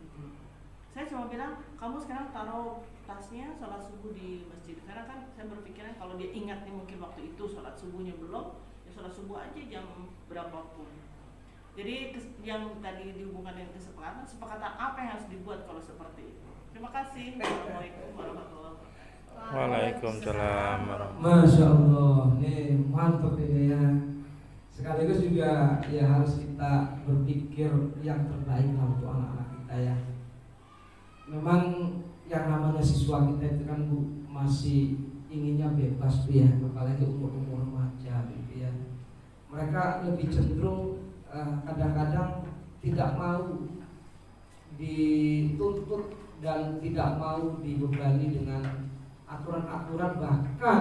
Saya cuma bilang kamu sekarang taruh tasnya sholat subuh di masjid. Karena kan saya berpikirnya kalau dia ingat nih mungkin waktu itu sholat subuhnya belum, ya sholat subuh aja jam berapapun. Jadi yang tadi dihubungkan dengan kesepakatan apa yang harus dibuat kalau seperti itu. Terima kasih. Assalamualaikum warahmatullahi wabarakatuh. Waalaikumsalam warahmatullahi Masya Allah, nih mantap ini ya. Sekaligus juga ya harus kita berpikir yang terbaik untuk anak-anak kita ya. Memang yang namanya siswa kita itu kan Bu masih inginnya bebas Bu ya, apalagi umur-umur remaja gitu ya. Mereka lebih cenderung kadang-kadang tidak mau dituntut dan tidak mau dibebani dengan aturan-aturan, bahkan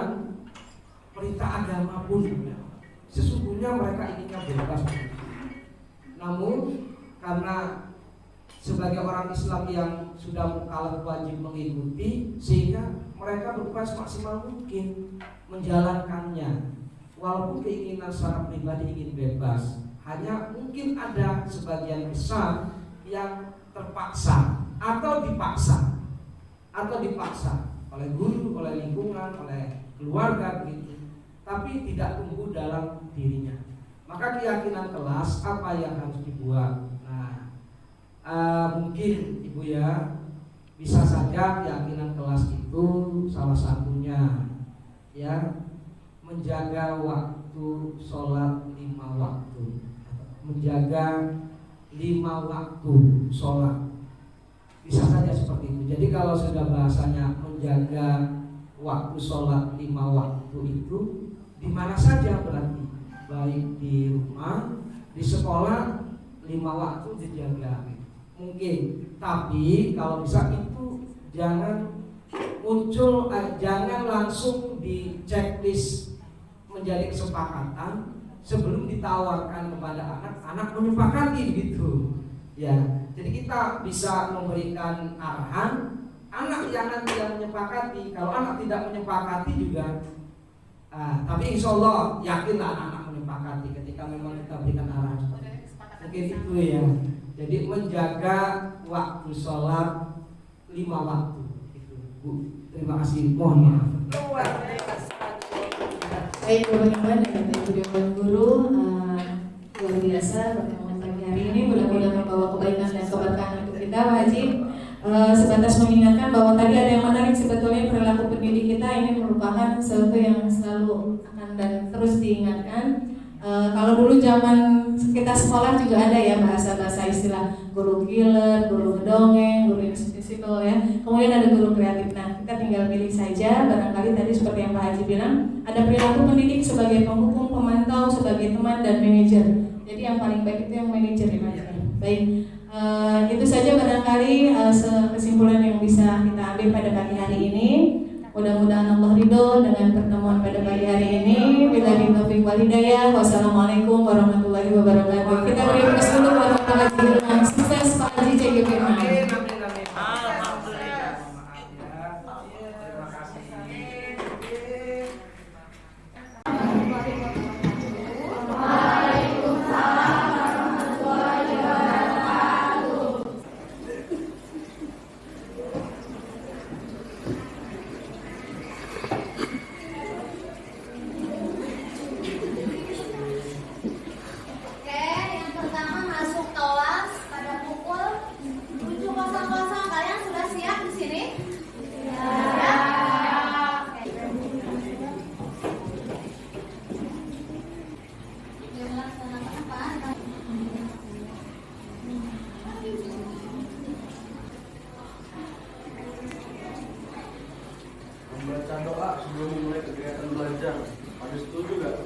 perintah agama pun sesungguhnya mereka inginnya bebas. Namun karena sebagai orang Islam yang sudah mukallaf wajib mengikuti, sehingga mereka berupaya semaksimal mungkin menjalankannya. Walaupun keinginan secara pribadi ingin bebas, hanya mungkin ada sebagian besar yang terpaksa atau dipaksa oleh guru, oleh lingkungan, oleh keluarga begitu, tapi tidak tumbuh dalam dirinya. Maka keyakinan kelas apa yang harus dibuat? Nah, mungkin Ibu ya, bisa saja keyakinan kelas itu salah satunya ya menjaga waktu sholat 5 waktu, menjaga 5 waktu sholat, bisa saja seperti itu. Jadi kalau sudah bahasanya menjaga waktu sholat 5 waktu itu di mana saja berarti, baik di rumah, di sekolah, 5 waktu dijaga mungkin. Tapi kalau bisa itu jangan muncul, jangan langsung di checklist menjadi kesepakatan sebelum ditawarkan kepada anak menyepakati gitu ya. Jadi kita bisa memberikan arahan, anak yang nanti yang menyepakati. Kalau anak tidak menyepakati juga, tapi insya Allah yakinlah anak menyepakati ketika memang kita berikan arahan. Mungkin itu ya. Jadi menjaga waktu sholat 5 waktu itu, Bu. Terima kasih. Mohon maaf. Baik teman-teman dan Ibu Dewan Guru, luar biasa pertemuan pagi hari ini, mudah-mudahan membawa kebaikan dan keberkahan untuk kita, Pak Haji. Sebatas mengingatkan bahwa tadi ada yang menarik, sebetulnya perilaku pendidik kita ini merupakan sesuatu yang selalu akan dan terus diingatkan. Kalau dulu zaman kita sekolah juga ada ya bahasa-bahasa istilah guru killer, guru ngedongeng, guru invisible ya. Kemudian ada guru kreatif. Nah, kita tinggal pilih saja. Barangkali tadi seperti yang Pak Haji bilang, ada perilaku pendidik sebagai penghukum, pemantau, sebagai teman dan manajer. Jadi yang paling baik itu yang manajer ya Pak Haji. Baik, itu saja barangkali kesimpulan yang bisa kita ambil pada pagi hari ini. Mudah-mudahan Allah ridho dengan pertemuan pada pagi hari ini. Billahi taufiq wal hidayah. Wassalamualaikum warahmatullahi wabarakatuh. Kita beri aplaus dulu buat Pak Haji Ilham. Sukses Pak Haji JGP. Membaca doa sebelum mulai kegiatan belajar. Ada setuju nggak?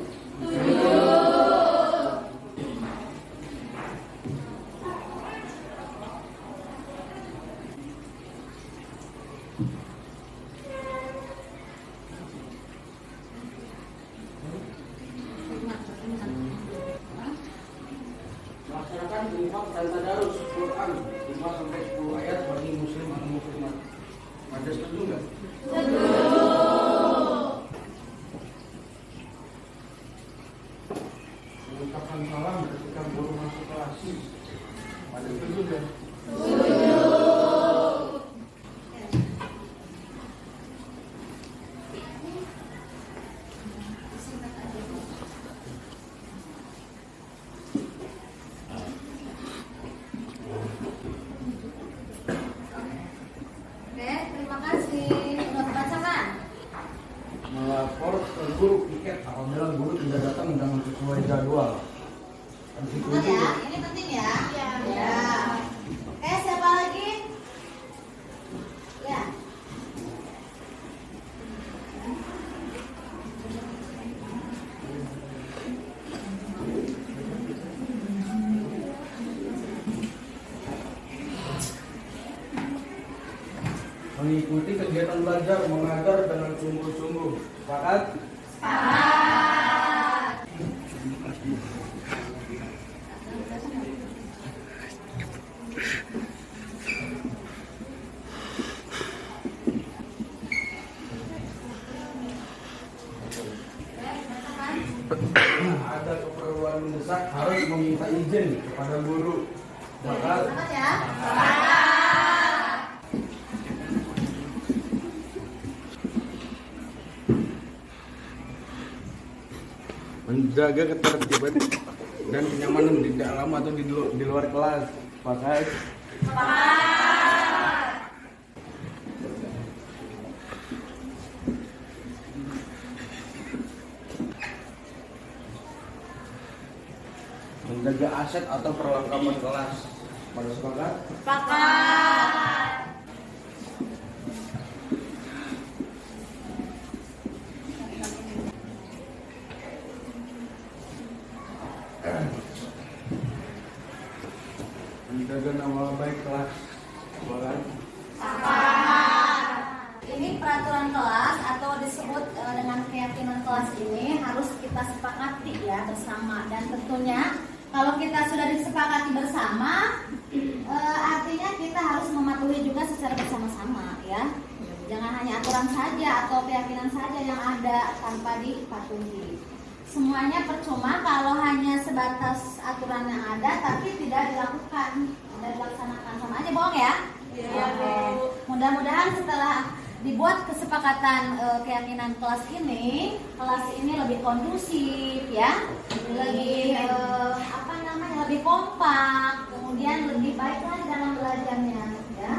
Laksanakan 5 tadarus Quran 5-10 ayat bagi muslim atau muslimat. Ada setuju nggak? Mengucapkan salam ketika guru masuk kelas. Ada setuju nggak? Melapor ke guru piket apabila guru tidak datang dengan sesuai jadwal. Ya, ini penting ya. Ya. Siapa lagi? Ya. Mengikuti kegiatan belajar mengajar dengan sungguh-sungguh. Sepakat? Sepakat. ada keperluan mendesak harus meminta izin kepada guru. Bakal Sepakat ya? menjaga ketertiban dan kenyamanan di dalam atau di luar kelas. Pakai menjaga aset atau perlengkapan kelas. Pada sepakat? Sepakat. Menjaga nama baik kelas. Sepakat? Ini peraturan kelas atau disebut dengan keyakinan kelas ini harus kita sepakati ya bersama, dan tentunya kalau kita sudah disepakati bersama artinya kita harus mematuhi juga secara bersama-sama ya. Jangan hanya aturan saja atau keyakinan saja yang ada tanpa dipatuhi. Semuanya percuma kalau hanya sebatas aturan yang ada tapi tidak dilakukan, tidak dilaksanakan, sama aja bohong ya. Iya, Oke. Mudah-mudahan setelah dibuat kesepakatan keyakinan kelas ini lebih kondusif ya, lebih lebih kompak, kemudian lebih baik lagi dalam belajarnya ya.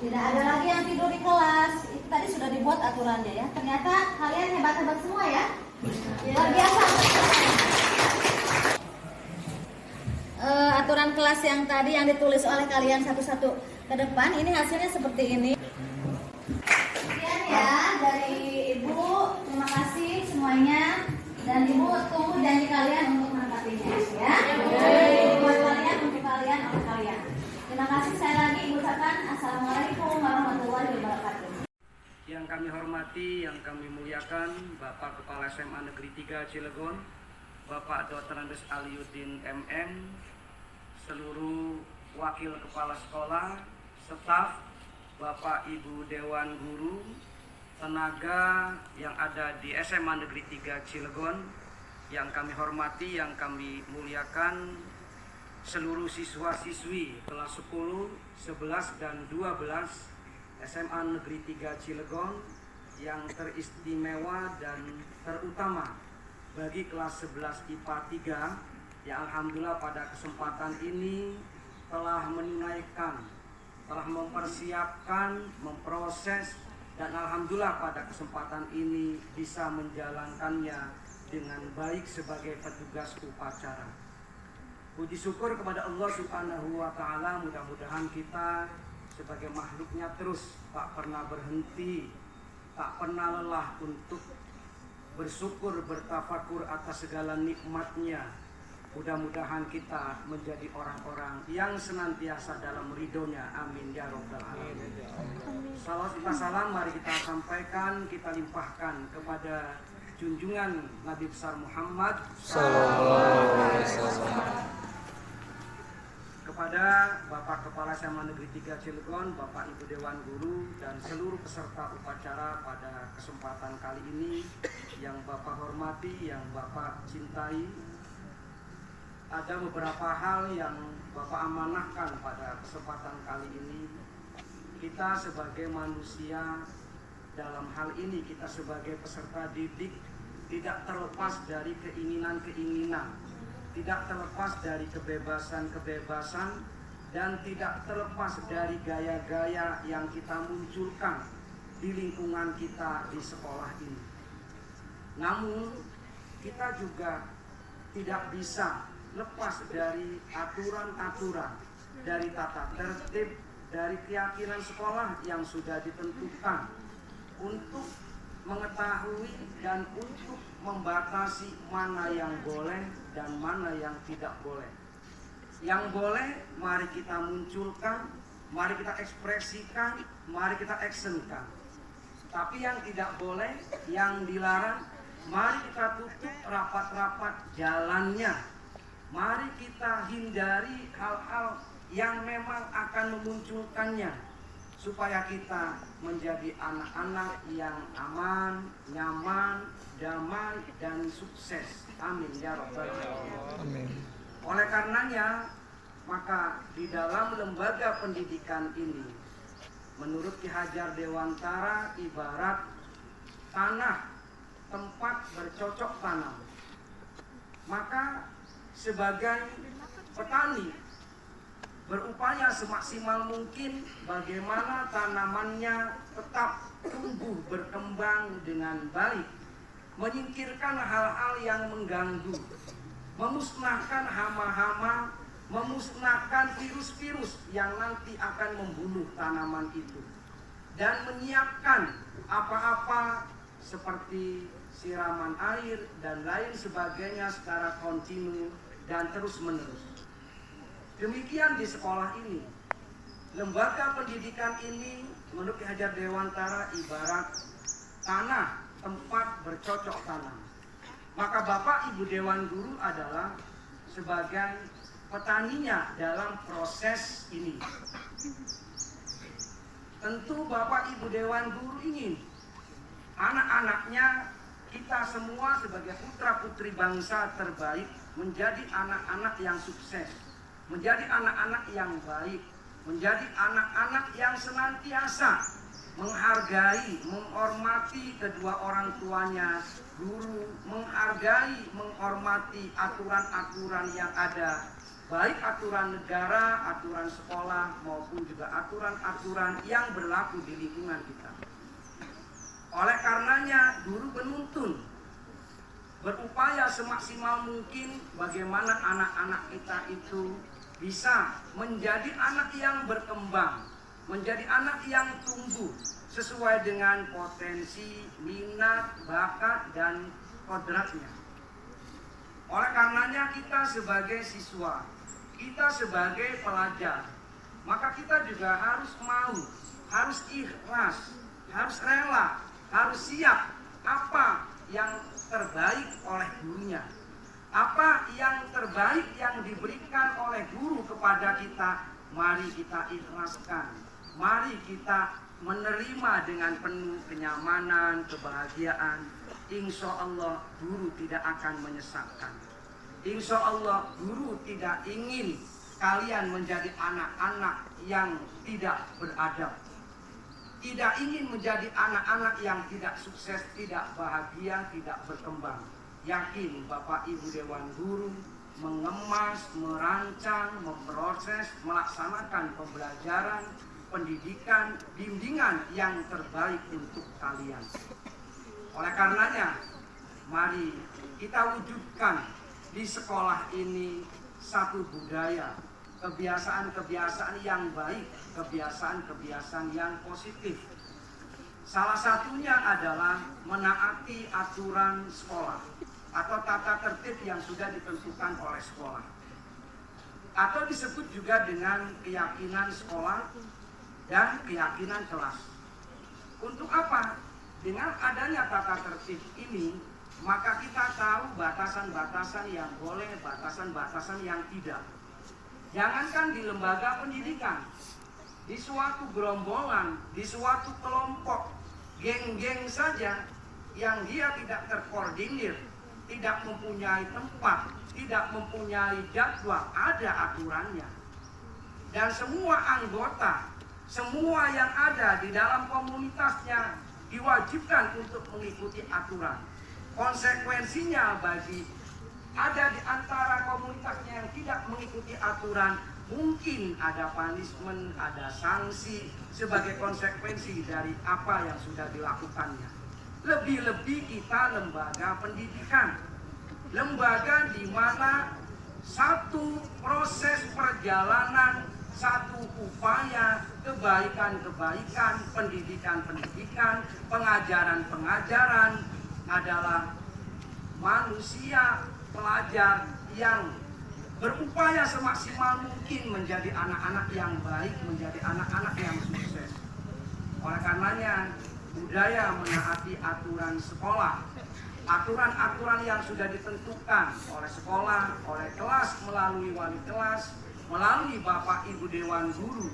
Tidak ada lagi yang tidur di kelas. Itu tadi sudah dibuat aturannya ya. Ternyata kalian hebat-hebat semua ya. Luar biasa. Aturan kelas yang tadi yang ditulis oleh kalian satu-satu ke depan, ini hasilnya seperti ini. Sekian ya dari Ibu, terima kasih semuanya, dan Ibu tunggu janji kalian untuk menempatinya ya. Buat kalian, untuk kalian, untuk kalian. Terima kasih sekali lagi Ibu ucapkan assalamualaikum warahmatullahi wabarakatuh. Yang kami hormati, yang kami muliakan Bapak Kepala SMA Negeri 3 Cilegon, Bapak Dr. Andes Aliuddin MM, seluruh wakil kepala sekolah, staf, Bapak Ibu Dewan Guru, tenaga yang ada di SMA Negeri 3 Cilegon, yang kami hormati, yang kami muliakan, seluruh siswa-siswi kelas 10, 11, dan 12 SMA Negeri 3 Cilegon yang teristimewa dan terutama bagi kelas 11 IPA 3 yang alhamdulillah pada kesempatan ini telah menunaikan, telah mempersiapkan, memproses, dan alhamdulillah pada kesempatan ini bisa menjalankannya dengan baik sebagai petugas upacara. Puji syukur kepada Allah Subhanahu wa Ta'ala, mudah-mudahan kita sebagai makhluknya terus tak pernah berhenti, tak pernah lelah untuk bersyukur, bertafakur atas segala nikmatnya. Mudah-mudahan kita menjadi orang-orang yang senantiasa dalam ridhonya. Amin ya robbal alamin. Salawat kita salam mari kita sampaikan, kita limpahkan kepada junjungan Nabi besar Muhammad sallallahu alaihi wasallam, kepada Bapak Kepala SMA Negeri 3 Cilegon, Bapak Ibu Dewan Guru, dan seluruh peserta upacara pada kesempatan kali ini yang Bapak hormati, yang Bapak cintai. Ada beberapa hal yang Bapak amanahkan pada kesempatan kali ini. Kita sebagai manusia, dalam hal ini kita sebagai peserta didik, tidak terlepas dari keinginan-keinginan, tidak terlepas dari kebebasan-kebebasan, dan tidak terlepas dari gaya-gaya yang kita munculkan di lingkungan kita di sekolah ini. Namun kita juga tidak bisa lepas dari aturan-aturan, dari tata tertib, dari keyakinan sekolah yang sudah ditentukan untuk mengetahui dan untuk membatasi mana yang boleh dan mana yang tidak boleh. Yang boleh mari kita munculkan, mari kita ekspresikan, mari kita actionkan. Tapi yang tidak boleh, yang dilarang, mari kita tutup rapat-rapat jalannya. Mari kita hindari hal-hal yang memang akan memunculkannya, supaya kita menjadi anak-anak yang aman, nyaman, damai, dan sukses. Amin ya rabbal alamin. Oleh karenanya, maka di dalam lembaga pendidikan ini, menurut Ki Hajar Dewantara, ibarat tanah tempat bercocok tanam. Maka sebagai petani berupaya semaksimal mungkin bagaimana tanamannya tetap tumbuh berkembang dengan baik, menyingkirkan hal-hal yang mengganggu, memusnahkan hama-hama, memusnahkan virus-virus yang nanti akan membunuh tanaman itu, dan menyiapkan apa-apa seperti siraman air dan lain sebagainya secara kontinu dan terus-menerus. Demikian di sekolah ini. Lembaga pendidikan ini menurut Ki Hajar Dewantara ibarat tanah tempat bercocok tanam. Maka Bapak Ibu Dewan Guru adalah sebagai petaninya dalam proses ini. Tentu Bapak Ibu Dewan Guru ingin anak-anaknya, kita semua sebagai putra-putri bangsa terbaik menjadi anak-anak yang sukses, menjadi anak-anak yang baik, menjadi anak-anak yang senantiasa menghargai, menghormati kedua orang tuanya, guru, menghargai, menghormati aturan-aturan yang ada, baik aturan negara, aturan sekolah, maupun juga aturan-aturan yang berlaku di lingkungan kita. Oleh karenanya, guru menuntun berupaya semaksimal mungkin bagaimana anak-anak kita itu bisa menjadi anak yang berkembang, menjadi anak yang tumbuh sesuai dengan potensi, minat, bakat, dan kodratnya. Oleh karenanya kita sebagai siswa, kita sebagai pelajar, maka kita juga harus mau, harus ikhlas, harus rela, harus siap apa yang terbaik oleh gurunya, apa yang terbaik yang diberikan oleh guru kepada kita. Mari kita ikhlaskan, mari kita menerima dengan penuh kenyamanan, kebahagiaan. Insya Allah guru tidak akan menyesatkan. Insya Allah guru tidak ingin kalian menjadi anak-anak yang tidak beradab, tidak ingin menjadi anak-anak yang tidak sukses, tidak bahagia, tidak berkembang. Yakin Bapak Ibu Dewan Guru mengemas, merancang, memproses, melaksanakan pembelajaran, pendidikan, bimbingan yang terbaik untuk kalian. Oleh karenanya, mari kita wujudkan di sekolah ini satu budaya, kebiasaan-kebiasaan yang baik, kebiasaan-kebiasaan yang positif. Salah satunya adalah menaati aturan sekolah atau tata tertib yang sudah ditentukan oleh sekolah, atau disebut juga dengan keyakinan sekolah dan keyakinan kelas. Untuk apa? Dengan adanya tata tertib ini, maka kita tahu batasan-batasan yang boleh, batasan-batasan yang tidak. Jangankan di lembaga pendidikan, di suatu gerombolan, di suatu kelompok, geng-geng saja yang dia tidak terkoordinir, tidak mempunyai tempat, tidak mempunyai jadwal, ada aturannya. Dan semua anggota, semua yang ada di dalam komunitasnya diwajibkan untuk mengikuti aturan. Konsekuensinya bagi ada di antara komunitasnya yang tidak mengikuti aturan, mungkin ada punishment, ada sanksi sebagai konsekuensi dari apa yang sudah dilakukannya. Lebih-lebih kita lembaga pendidikan, lembaga di mana satu proses perjalanan, satu upaya kebaikan-kebaikan, pendidikan-pendidikan, pengajaran-pengajaran adalah manusia, pelajar yang berupaya semaksimal mungkin menjadi anak-anak yang baik, menjadi anak-anak yang sukses. Oleh karenanya, budaya menaati aturan sekolah, aturan-aturan yang sudah ditentukan oleh sekolah, oleh kelas, melalui wali kelas, melalui Bapak Ibu Dewan Guru,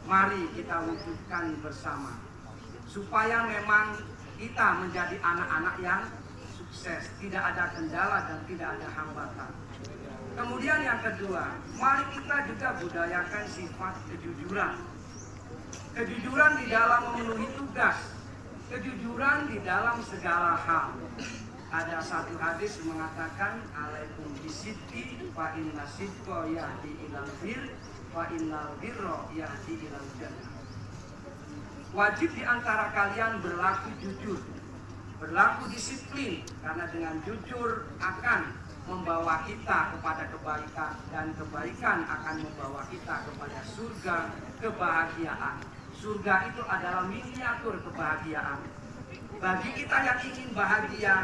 mari kita wujudkan bersama supaya memang kita menjadi anak-anak yang sukses, tidak ada kendala dan tidak ada hambatan. Kemudian yang kedua, mari kita juga budayakan sifat kejujuran. Kejujuran di dalam memenuhi tugas, kejujuran di dalam segala hal. Ada satu hadis mengatakan, alaikum bisidqi fa inna sidqa yahdi ilal bir wa innal birra yahdi ilal jannah. Wajib di antara kalian berlaku jujur, berlaku disiplin, karena dengan jujur akan membawa kita kepada kebaikan, dan kebaikan akan membawa kita kepada surga, kebahagiaan. Surga itu adalah miniatur kebahagiaan. Bagi kita yang ingin bahagia,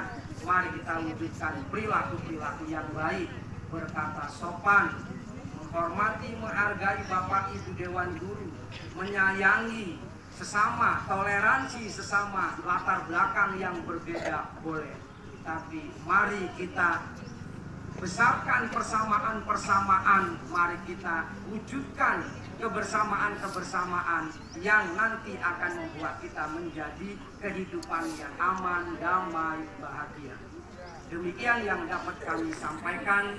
mari kita wujudkan perilaku-perilaku yang baik, berkata sopan, menghormati, menghargai Bapak Ibu Dewan Guru, menyayangi sesama, toleransi sesama, latar belakang yang berbeda boleh. Tapi mari kita besarkan persamaan-persamaan, mari kita wujudkan kebersamaan-kebersamaan yang nanti akan membuat kita menjadi kehidupan yang aman, damai, bahagia. Demikian yang dapat kami sampaikan.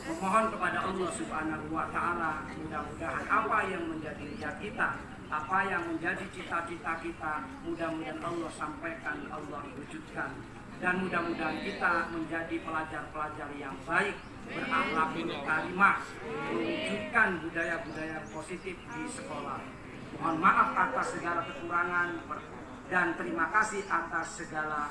Memohon kepada Allah Subhanahu wa Ta'ala, mudah-mudahan apa yang menjadi niat kita, apa yang menjadi cita-cita kita, mudah-mudahan Allah sampaikan, Allah wujudkan. Dan mudah-mudahan kita menjadi pelajar-pelajar yang baik, berakhlak karimah, mewujudkan budaya-budaya positif di sekolah. Mohon maaf atas segala kekurangan dan terima kasih atas segala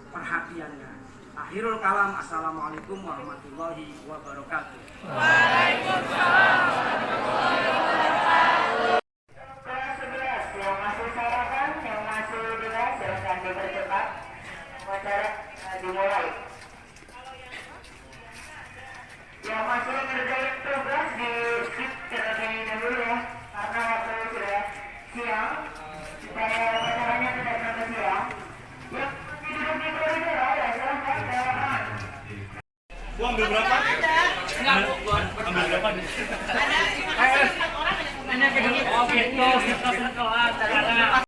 perhatiannya. Akhirul kalam, assalamualaikum warahmatullahi wabarakatuh. Waalaikumsalam warahmatullahi wabarakatuh. Kelas 11 yang masih sarapan, yang masih dengan silakan dipercepat. Acara dimulai. Yang masih ngerjain tugas di skip terlebih dahulu ya, karena waktu sudah siang, supaya acaranya tidak sampai siang. Yang masih duduk di koridor ada, silahkan ke lapangan. Bu ambil berapa? Enggak, Ambil berapa? ada 5 orang. Oke, kelas.